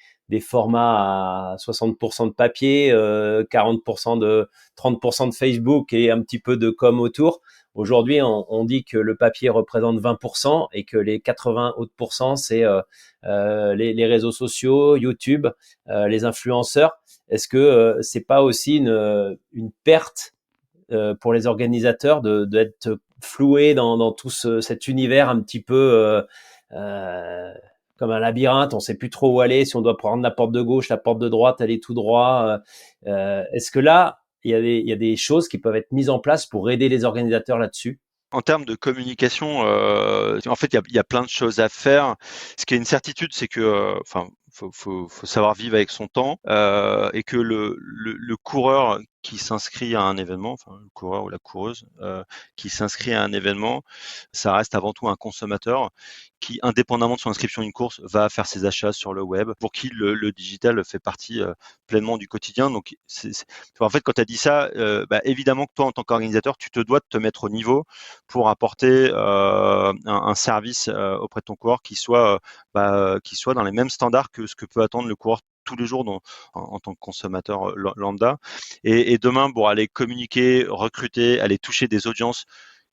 formats à 60% de papier, 40% 30% de Facebook et un petit peu de com autour. Aujourd'hui, on dit que le papier représente 20% et que les 80 autres pourcents, c'est les réseaux sociaux, YouTube, les influenceurs. Est-ce que c'est pas aussi une perte pour les organisateurs d'être floués dans tout cet univers un petit peu comme un labyrinthe, on sait plus trop où aller, si on doit prendre la porte de gauche, la porte de droite, aller tout droit. Est-ce que là, il y a des choses qui peuvent être mises en place pour aider les organisateurs là-dessus? En termes de communication, en fait, il y a plein de choses à faire. Ce qui est une certitude, c'est que, enfin, faut savoir vivre avec son temps, et que le coureur qui s'inscrit à un événement, enfin le coureur ou la coureuse qui s'inscrit à un événement, ça reste avant tout un consommateur qui, indépendamment de son inscription à une course, va faire ses achats sur le web, pour qui le digital fait partie pleinement du quotidien. Donc, en fait, quand tu as dit ça, évidemment que toi, en tant qu'organisateur, tu te dois de te mettre au niveau pour apporter un service auprès de ton coureur qui soit dans les mêmes standards que ce que peut attendre le coureur tous les jours en tant que consommateur lambda. Et demain, pour aller communiquer, recruter, aller toucher des audiences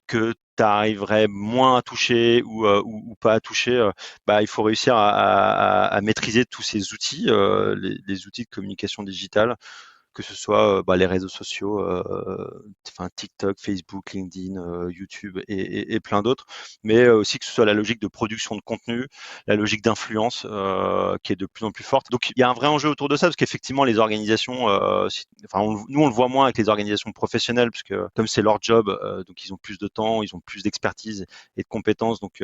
que tu arriverais moins à toucher ou pas à toucher, il faut réussir à maîtriser tous ces outils, les outils de communication digitale, que ce soit les réseaux sociaux, TikTok, Facebook, LinkedIn, YouTube et plein d'autres, mais aussi que ce soit la logique de production de contenu, la logique d'influence qui est de plus en plus forte. Donc il y a un vrai enjeu autour de ça, parce qu'effectivement les organisations, nous on le voit moins avec les organisations professionnelles, parce que comme c'est leur job, donc ils ont plus de temps, ils ont plus d'expertise et de compétences, donc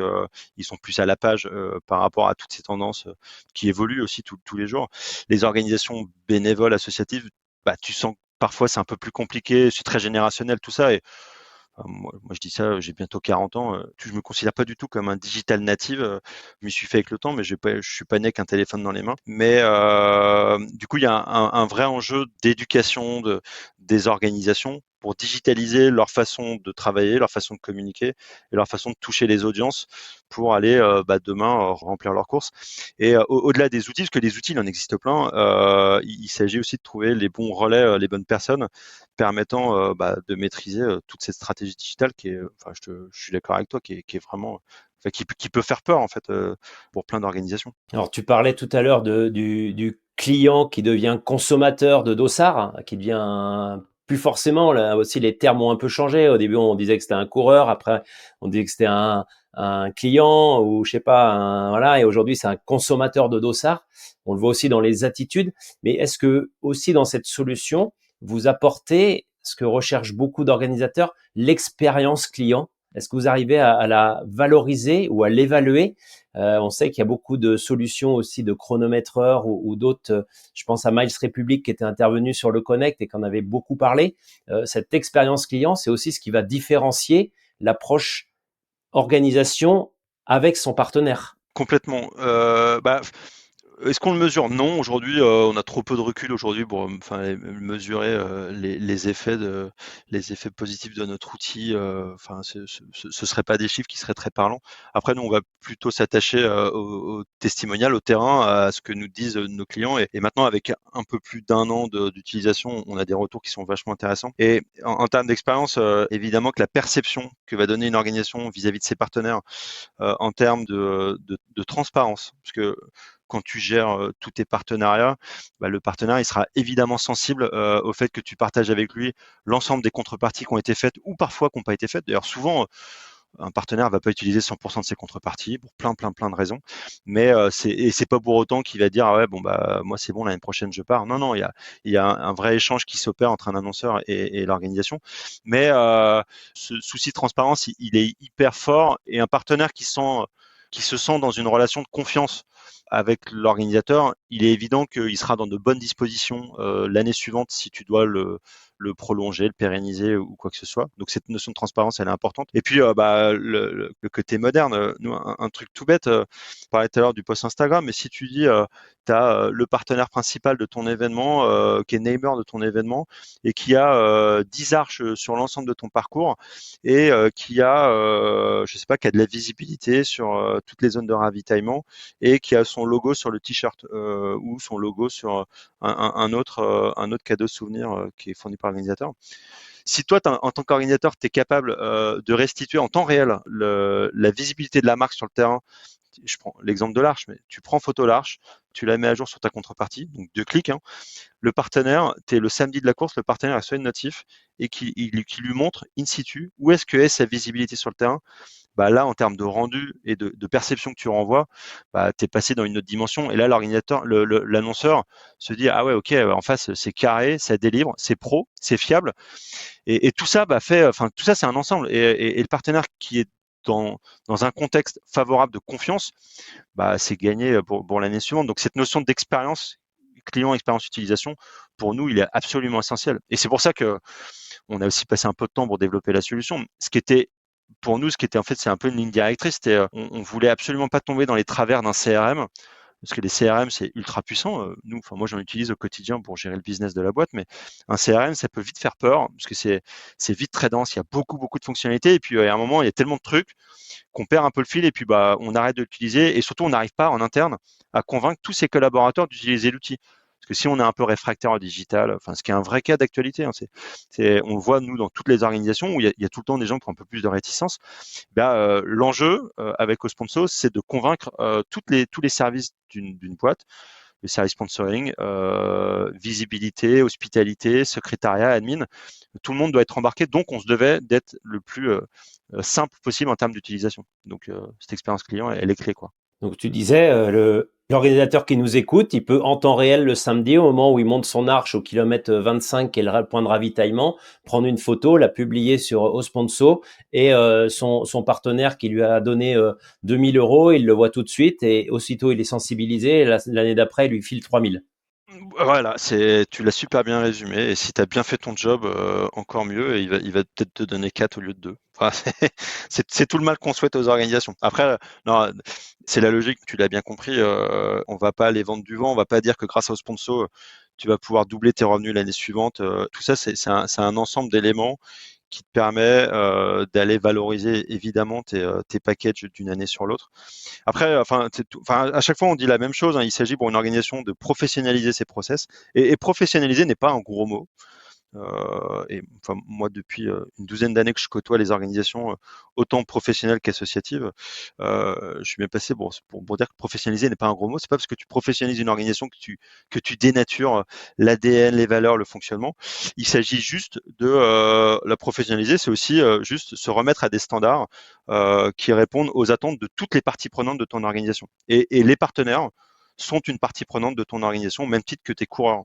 ils sont plus à la page par rapport à toutes ces tendances qui évoluent aussi tous les jours. Les organisations bénévoles, associatives, tu sens que parfois c'est un peu plus compliqué, c'est très générationnel tout ça. Et moi je dis ça, j'ai bientôt 40 ans, je me considère pas du tout comme un digital native. Je m'y suis fait avec le temps, mais je suis pas né avec un téléphone dans les mains. Mais du coup, il y a un vrai enjeu d'éducation des organisations pour digitaliser leur façon de travailler, leur façon de communiquer et leur façon de toucher les audiences pour aller demain remplir leurs courses. Et au-delà des outils, parce que les outils, il en existe plein, il s'agit aussi de trouver les bons relais, les bonnes personnes permettant de maîtriser toute cette stratégie digitale qui est, je suis d'accord avec toi, qui est vraiment, qui peut faire peur en fait pour plein d'organisations. Alors, tu parlais tout à l'heure du client qui devient consommateur de dossard, qui devient plus forcément, là aussi les termes ont un peu changé. Au début, on disait que c'était un coureur, après on disait que c'était un client ou je sais pas, voilà. Et aujourd'hui, c'est un consommateur de dossard. On le voit aussi dans les attitudes. Mais est-ce que aussi dans cette solution, vous apportez ce que recherchent beaucoup d'organisateurs, l'expérience client? Est-ce que vous arrivez à la valoriser ou à l'évaluer? On sait qu'il y a beaucoup de solutions aussi de chronométreurs ou d'autres. Je pense à Miles Republic qui était intervenu sur le Connect et qui en avait beaucoup parlé. Cette expérience client, c'est aussi ce qui va différencier l'approche organisation avec son partenaire. Complètement. Est-ce qu'on le mesure? Non, aujourd'hui, on a trop peu de recul aujourd'hui pour mesurer les effets positifs de notre outil. Ce serait pas des chiffres qui seraient très parlants. Après, nous, on va plutôt s'attacher au testimonial, au terrain, à ce que nous disent nos clients. Et maintenant, avec un peu plus d'un an d'utilisation, on a des retours qui sont vachement intéressants. Et en termes d'expérience, évidemment que la perception que va donner une organisation vis-à-vis de ses partenaires en termes de transparence, parce que quand tu gères tous tes partenariats, le partenaire il sera évidemment sensible au fait que tu partages avec lui l'ensemble des contreparties qui ont été faites ou parfois qui n'ont pas été faites. D'ailleurs, souvent, un partenaire va pas utiliser 100% de ses contreparties pour plein de raisons, mais c'est pas pour autant qu'il va dire ah ouais moi c'est bon, l'année prochaine je pars. Non, il y a un vrai échange qui s'opère entre un annonceur et l'organisation, mais ce souci de transparence il est hyper fort, et un partenaire qui se sent dans une relation de confiance avec l'organisateur, il est évident qu'il sera dans de bonnes dispositions l'année suivante si tu dois le prolonger, le pérenniser ou quoi que ce soit. Donc cette notion de transparence, elle est importante. Et puis le côté moderne, nous, un truc tout bête, on parlait tout à l'heure du post Instagram, mais si tu dis tu as le partenaire principal de ton événement, qui est neighbor de ton événement, et qui a 10 arches sur l'ensemble de ton parcours, et qui a, je sais pas, qui a de la visibilité sur toutes les zones de ravitaillement, et qui a son logo sur le t-shirt ou son logo sur un autre cadeau souvenir qui est fourni par l'organisateur. Si toi, en tant qu'organisateur, tu es capable de restituer en temps réel la visibilité de la marque sur le terrain, je prends l'exemple de l'arche, mais tu prends photo l'arche, tu la mets à jour sur ta contrepartie, donc 2 clics, hein. Le partenaire, tu es le samedi de la course, le partenaire reçoit une notif et qui lui montre in situ où est-ce que est sa visibilité sur le terrain. Là, en termes de rendu et de perception que tu renvoies, tu es passé dans une autre dimension. Et là, l'organisateur, l'annonceur se dit ah ouais, ok, en face c'est carré, ça délivre, c'est pro, c'est fiable. Et tout ça tout ça c'est un ensemble. Et le partenaire qui est dans un contexte favorable de confiance, c'est gagné pour l'année suivante. Donc cette notion d'expérience client expérience utilisation, pour nous, il est absolument essentiel. Et c'est pour ça que on a aussi passé un peu de temps pour développer la solution. Pour nous, en fait, c'est un peu une ligne directrice. On voulait absolument pas tomber dans les travers d'un CRM. Parce que les CRM, c'est ultra puissant. Moi, j'en utilise au quotidien pour gérer le business de la boîte, mais un CRM, ça peut vite faire peur parce que c'est vite très dense. Il y a beaucoup, beaucoup de fonctionnalités. Et puis, à un moment, il y a tellement de trucs qu'on perd un peu le fil et puis, on arrête de l'utiliser. Et surtout, on n'arrive pas en interne à convaincre tous ses collaborateurs d'utiliser l'outil. Parce que si on est un peu réfractaire au digital, ce qui est un vrai cas d'actualité, on le voit nous dans toutes les organisations où il y a tout le temps des gens qui ont un peu plus de réticence. L'enjeu avec Osponso, c'est de convaincre tous les services d'une boîte, le service sponsoring, visibilité, hospitalité, secrétariat, admin. Tout le monde doit être embarqué, donc on se devait d'être le plus simple possible en termes d'utilisation. Donc cette expérience client, elle est clé, quoi. Donc tu disais, l'organisateur qui nous écoute, il peut en temps réel le samedi, au moment où il monte son arche au kilomètre 25, qui est le point de ravitaillement, prendre une photo, la publier sur Osponso et son partenaire qui lui a donné 2000 euros, il le voit tout de suite et aussitôt il est sensibilisé. Et l'année d'après, il lui file 3000. Voilà, tu l'as super bien résumé. Et si tu as bien fait ton job, encore mieux. Et il va peut-être te donner 4 au lieu de 2. C'est tout le mal qu'on souhaite aux organisations. Après, non, c'est la logique, tu l'as bien compris. On va pas aller vendre du vent. On va pas dire que grâce au sponsor, tu vas pouvoir doubler tes revenus l'année suivante. Tout ça, c'est un ensemble d'éléments qui te permet d'aller valoriser évidemment tes packages d'une année sur l'autre. Après, à chaque fois, on dit la même chose. Il s'agit pour une organisation de professionnaliser ses process. Et professionnaliser n'est pas un gros mot. Moi, depuis une douzaine d'années que je côtoie les organisations, autant professionnelles qu'associatives, je suis bien passé pour dire que professionnaliser n'est pas un gros mot. C'est pas parce que tu professionnalises une organisation que tu dénatures l'ADN, les valeurs, le fonctionnement. Il s'agit juste de la professionnaliser. C'est aussi juste se remettre à des standards qui répondent aux attentes de toutes les parties prenantes de ton organisation. Et les partenaires sont une partie prenante de ton organisation, au même titre que tes coureurs.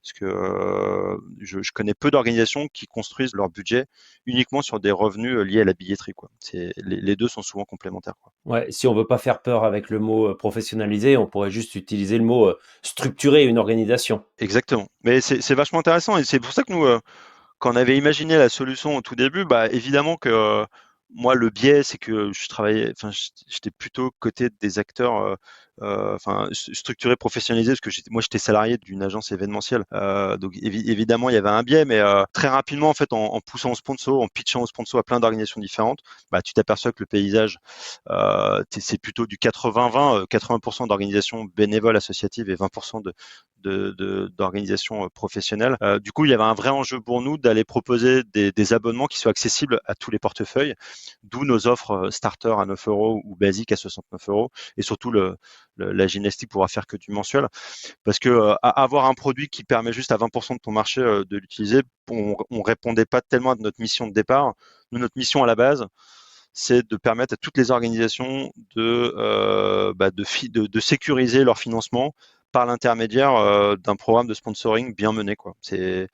Parce que je connais peu d'organisations qui construisent leur budget uniquement sur des revenus liés à la billetterie, quoi. Les deux sont souvent complémentaires, quoi. Ouais, si on veut pas faire peur avec le mot professionnalisé, on pourrait juste utiliser le mot structurer une organisation. Exactement. Mais c'est vachement intéressant et c'est pour ça que nous, quand on avait imaginé la solution au tout début, évidemment que moi, le biais, c'est que j'étais plutôt côté des acteurs, structurés, professionnalisés, parce que j'étais salarié d'une agence événementielle. Donc évidemment, il y avait un biais, mais très rapidement, en fait, en poussant au sponsor, en pitchant au sponsor à plein d'organisations différentes, tu t'aperçois que le paysage, c'est plutôt du 80-20, 80% d'organisations bénévoles associatives et 20% d'organisations professionnelles. Du coup, il y avait un vrai enjeu pour nous d'aller proposer des abonnements qui soient accessibles à tous les portefeuilles, d'où nos offres starter à 9 euros ou basique à 69 euros, et surtout la gymnastique pourra faire que du mensuel, parce que avoir un produit qui permet juste à 20% de ton marché de l'utiliser, on répondait pas tellement à notre mission de départ. Nous, notre mission à la base, c'est de permettre à toutes les organisations de sécuriser leur financement par l'intermédiaire d'un programme de sponsoring bien mené, quoi. Et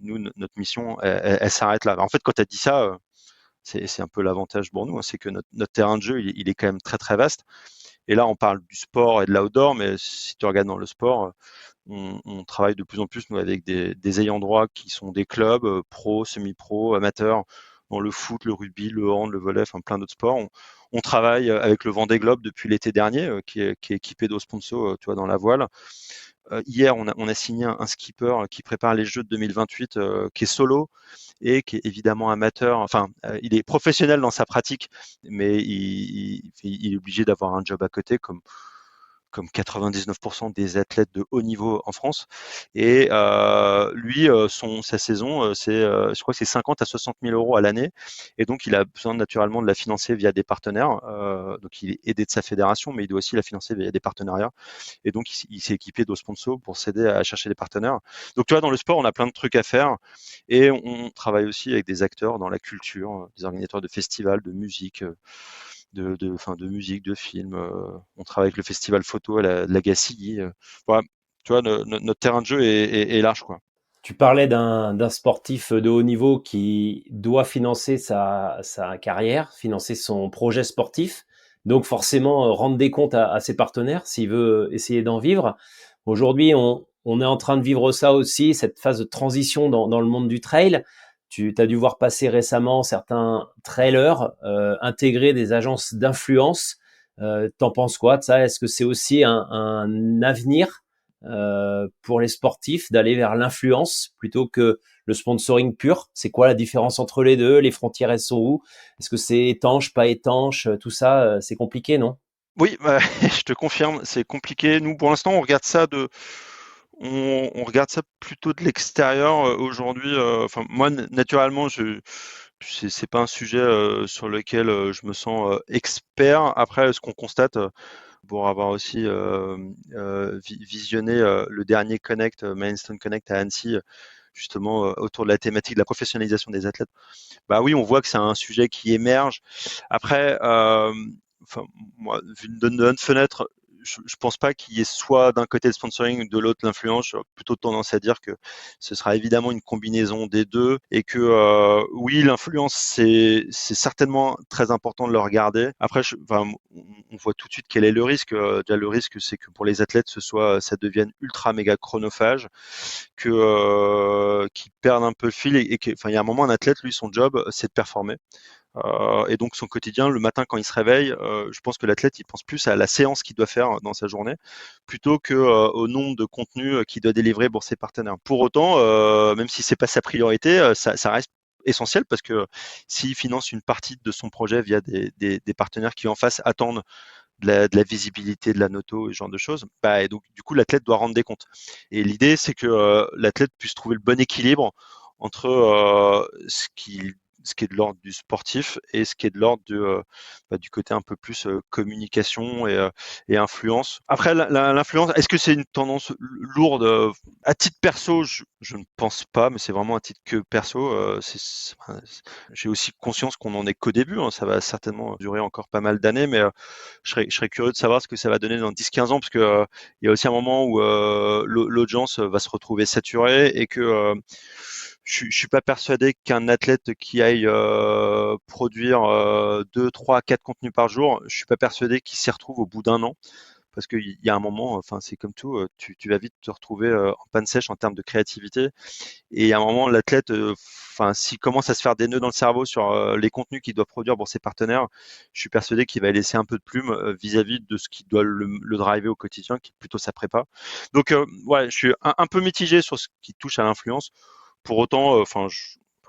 nous, notre mission, elle s'arrête là. En fait, quand tu as dit ça, c'est un peu l'avantage pour nous, c'est que notre terrain de jeu, il est quand même très très vaste. Et là, on parle du sport et de l'outdoor, mais si tu regardes dans le sport, on travaille de plus en plus nous avec des ayants droit qui sont des clubs pro, semi-pro, amateurs, dans le foot, le rugby, le hand, le volley, plein d'autres sports. On travaille avec le Vendée Globe depuis l'été dernier, qui est équipé d'eau sponsor, tu vois, dans la voile. Hier, on a signé un skipper qui prépare les Jeux de 2028, qui est solo et qui est évidemment amateur. Il est professionnel dans sa pratique, mais il est obligé d'avoir un job à côté, comme 99% des athlètes de haut niveau en France. Et lui, sa saison, je crois que c'est 50 à 60 000 euros à l'année. Et donc, il a besoin naturellement de la financer via des partenaires. Donc, il est aidé de sa fédération, mais il doit aussi la financer via des partenariats. Et donc, il s'est équipé de sponsors pour s'aider à chercher des partenaires. Donc, tu vois, dans le sport, on a plein de trucs à faire. Et on travaille aussi avec des acteurs dans la culture, des organisateurs de festivals, de musique, de musique, de films. On travaille avec le festival photo à la Gacilly. Voilà. Tu vois, notre terrain de jeu est large, quoi. Tu parlais d'un sportif de haut niveau qui doit financer sa carrière, financer son projet sportif, donc forcément rendre des comptes à ses partenaires s'il veut essayer d'en vivre. Aujourd'hui, on est en train de vivre ça aussi, cette phase de transition dans le monde du trail. Tu as dû voir passer récemment certains trailers intégrer des agences d'influence. T'en penses quoi de ça? Est-ce que c'est aussi un avenir pour les sportifs d'aller vers l'influence plutôt que le sponsoring pur? C'est quoi la différence entre les deux? Les frontières, elles sont où? Est-ce que c'est étanche, pas étanche? Tout ça, c'est compliqué, non? Oui, bah, je te confirme, c'est compliqué. Nous, pour l'instant, on regarde ça plutôt de l'extérieur aujourd'hui. Enfin, moi, naturellement, c'est pas un sujet sur lequel je me sens expert. Après, ce qu'on constate, pour avoir aussi visionné le dernier Connect, Milestone Connect à Annecy, justement autour de la thématique de la professionnalisation des athlètes. Bah oui, on voit que c'est un sujet qui émerge. Après, enfin, moi, vu de notre fenêtre, je pense pas qu'il y ait soit d'un côté le sponsoring ou de l'autre l'influence. J'aurais plutôt tendance à dire que ce sera évidemment une combinaison des deux et que oui, l'influence c'est certainement très important de le regarder. Après, enfin, on voit tout de suite quel est le risque. Déjà, le risque, c'est que pour les athlètes, ça devienne ultra méga chronophage, qu'ils perdent un peu le fil et que, enfin, il y a un moment, un athlète, lui, son job, c'est de performer. Et donc son quotidien, le matin quand il se réveille, je pense que l'athlète il pense plus à la séance qu'il doit faire dans sa journée, plutôt que au nombre de contenus qu'il doit délivrer pour ses partenaires. Pour autant, même si c'est pas sa priorité, ça reste essentiel parce que s'il finance une partie de son projet via des partenaires qui en face attendent de la visibilité, de la noto et ce genre de choses, bah, et donc du coup l'athlète doit rendre des comptes. Et l'idée c'est que l'athlète puisse trouver le bon équilibre entre ce qui est de l'ordre du sportif et ce qui est de l'ordre du côté un peu plus communication et influence. Après, l'influence, est-ce que c'est une tendance lourde? À titre perso, je ne pense pas, mais c'est vraiment à titre que perso. J'ai aussi conscience qu'on en est qu'au début, hein, ça va certainement durer encore pas mal d'années, mais je serais curieux de savoir ce que ça va donner dans 10-15 ans, parce que il y a aussi un moment où l'audience va se retrouver saturée et que je suis pas persuadé qu'un athlète qui aille produire 2, 3, 4 contenus par jour, je suis pas persuadé qu'il s'y retrouve au bout d'un an. Parce qu'il y a un moment, enfin c'est comme tout, tu vas vite te retrouver en panne sèche en termes de créativité. Et à un moment, l'athlète, enfin s'il commence à se faire des nœuds dans le cerveau sur les contenus qu'il doit produire pour ses partenaires, je suis persuadé qu'il va laisser un peu de plume vis-à-vis de ce qui doit le driver au quotidien, qui est plutôt sa prépa. Donc ouais, je suis un peu mitigé sur ce qui touche à l'influence. Pour autant,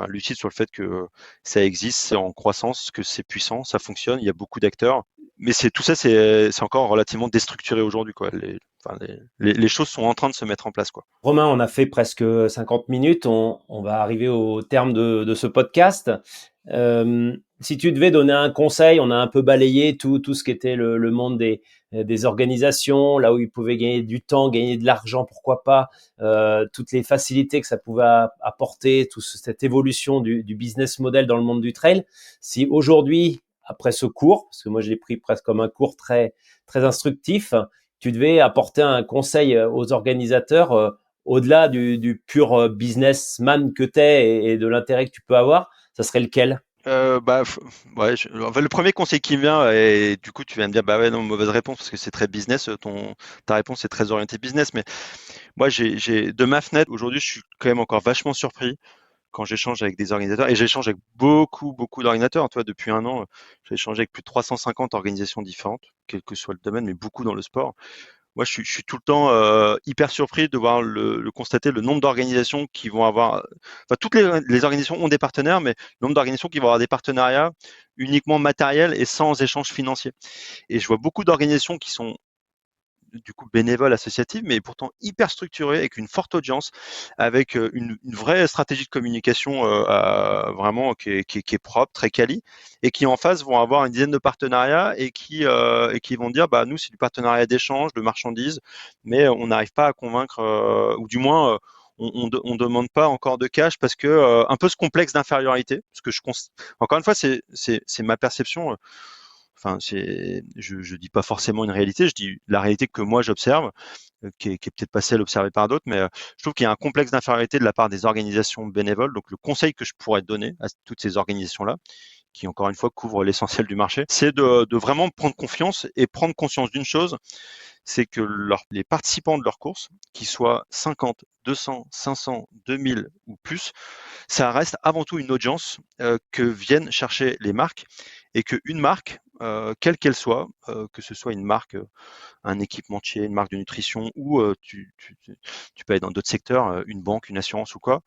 lucide sur le fait que ça existe, c'est en croissance, que c'est puissant, ça fonctionne, il y a beaucoup d'acteurs. Mais tout ça, c'est encore relativement déstructuré aujourd'hui, quoi. Les choses sont en train de se mettre en place, quoi. Romain, on a fait presque 50 minutes. On va arriver au terme de ce podcast. Si tu devais donner un conseil, on a un peu balayé tout ce qui était le monde des organisations, là où ils pouvaient gagner du temps, gagner de l'argent, pourquoi pas, toutes les facilités que ça pouvait apporter, toute cette évolution du business model dans le monde du trail. Si aujourd'hui, après ce cours, parce que moi je l'ai pris presque comme un cours très, très instructif, tu devais apporter un conseil aux organisateurs au-delà du pur businessman que tu es et de l'intérêt que tu peux avoir, ça serait lequel? Ouais, enfin, le premier conseil qui me vient, et du coup tu vas me dire, bah ouais, non, mauvaise réponse, parce que c'est très business, ta réponse est très orientée business, mais moi de ma fenêtre, aujourd'hui, je suis quand même encore vachement surpris quand j'échange avec des organisateurs, et j'échange avec beaucoup, beaucoup d'organisateurs. Toi, depuis un an, j'ai échangé avec plus de 350 organisations différentes, quel que soit le domaine, mais beaucoup dans le sport. Moi, je suis tout le temps hyper surpris de voir le constater le nombre d'organisations qui vont avoir. Enfin, toutes les organisations ont des partenaires, mais le nombre d'organisations qui vont avoir des partenariats uniquement matériels et sans échange financier. Et je vois beaucoup d'organisations qui sont du coup bénévoles, associatives, mais pourtant hyper structurées, avec une forte audience, avec une vraie stratégie de communication vraiment qui est propre, très quali, et qui en face vont avoir une dizaine de partenariats et qui vont dire, bah nous c'est du partenariat d'échange, de marchandises, mais on n'arrive pas à convaincre, ou du moins on demande pas encore de cash parce que un peu ce complexe d'infériorité, parce que encore une fois c'est ma perception. Enfin, je dis pas forcément une réalité, je dis la réalité que moi j'observe, qui est peut-être pas celle observée par d'autres, mais je trouve qu'il y a un complexe d'infériorité de la part des organisations bénévoles. Donc le conseil que je pourrais donner à toutes ces organisations-là, qui encore une fois couvre l'essentiel du marché, c'est de vraiment prendre confiance et prendre conscience d'une chose, c'est que les participants de leur course, qu'ils soient 50, 200, 500, 2000 ou plus, ça reste avant tout une audience que viennent chercher les marques et qu'une marque, quelle qu'elle soit, que ce soit une marque, un équipementier, une marque de nutrition ou tu peux aller dans d'autres secteurs, une banque, une assurance ou quoi,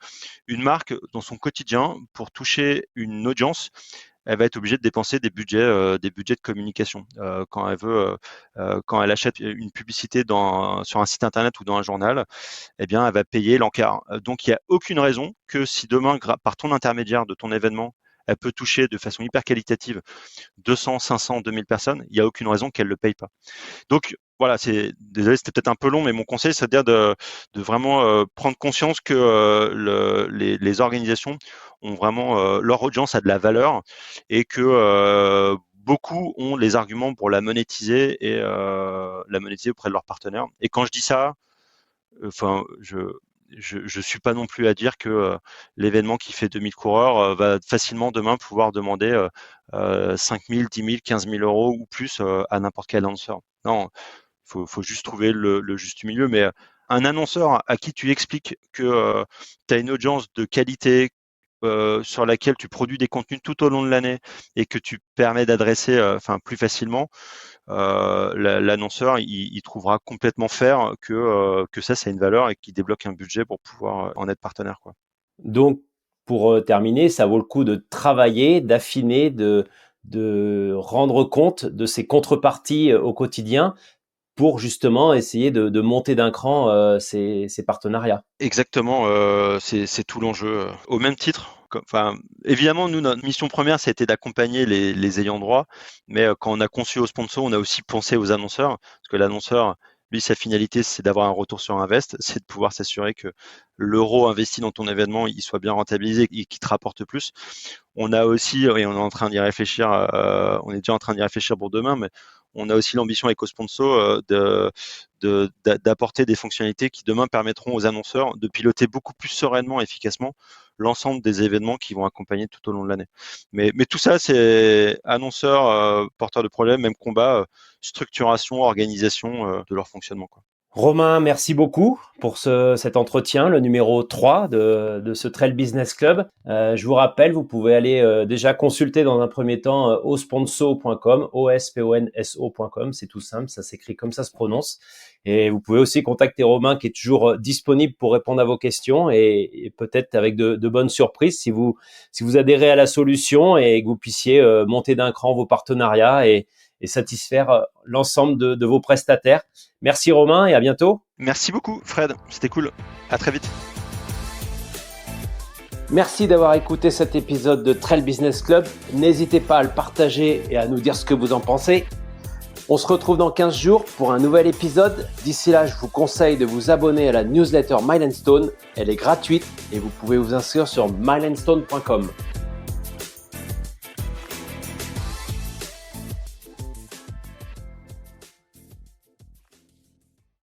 une marque dans son quotidien pour toucher une audience, elle va être obligée de dépenser des budgets de communication. Quand elle achète une publicité sur un site internet ou dans un journal, eh bien, elle va payer l'encart. Donc, il n'y a aucune raison que si demain, par ton intermédiaire de ton événement, elle peut toucher de façon hyper qualitative 200, 500, 2000 personnes, il n'y a aucune raison qu'elle ne le paye pas. Donc, voilà, désolé, c'était peut-être un peu long, mais mon conseil, c'est-à-dire de vraiment prendre conscience que les organisations ont vraiment leur audience a de la valeur et que beaucoup ont les arguments pour la monétiser et la monétiser auprès de leurs partenaires. Et quand je dis ça, enfin, je suis pas non plus à dire que l'événement qui fait 2000 coureurs va facilement demain pouvoir demander 5 000, 10 000, 15 000 euros ou plus à n'importe quel annonceur. Non, faut juste trouver le juste milieu. Mais un annonceur à qui tu expliques que tu as une audience de qualité sur laquelle tu produis des contenus tout au long de l'année et que tu permets d'adresser plus facilement, l'annonceur il trouvera complètement fair que ça a une valeur et qu'il débloque un budget pour pouvoir en être partenaire, quoi. Donc, pour terminer, ça vaut le coup de travailler, d'affiner, de rendre compte de ces contreparties au quotidien pour justement essayer de monter d'un cran ces partenariats. Exactement, c'est tout l'enjeu. Au même titre, évidemment, nous, notre mission première, c'était d'accompagner les ayants droit, mais quand on a conçu au sponsor, on a aussi pensé aux annonceurs, parce que l'annonceur, lui, sa finalité, c'est d'avoir un retour sur invest, c'est de pouvoir s'assurer que l'euro investi dans ton événement, il soit bien rentabilisé et qu'il te rapporte plus. On a aussi, et on est en train d'y réfléchir, on est déjà en train d'y réfléchir pour demain, mais on a aussi l'ambition avec Osponso d'apporter des fonctionnalités qui demain permettront aux annonceurs de piloter beaucoup plus sereinement et efficacement l'ensemble des événements qui vont accompagner tout au long de l'année. Mais tout ça, c'est annonceurs, porteurs de projets, même combat, structuration, organisation de leur fonctionnement, quoi. Romain, merci beaucoup pour cet entretien, le numéro 3 de ce Trail Business Club. Je vous rappelle, vous pouvez aller déjà consulter dans un premier temps osponso.com, osponso.com, c'est tout simple, ça s'écrit comme ça se prononce. Et vous pouvez aussi contacter Romain qui est toujours disponible pour répondre à vos questions et peut-être avec de bonnes surprises si vous adhérez à la solution et que vous puissiez monter d'un cran vos partenariats et satisfaire l'ensemble de vos prestataires. Merci Romain et à bientôt. Merci beaucoup Fred, c'était cool. À très vite. Merci d'avoir écouté cet épisode de Trail Business Club. N'hésitez pas à le partager et à nous dire ce que vous en pensez. On se retrouve dans 15 jours pour un nouvel épisode. D'ici là, je vous conseille de vous abonner à la newsletter Mile & Stone. Elle est gratuite et vous pouvez vous inscrire sur mileandstone.com.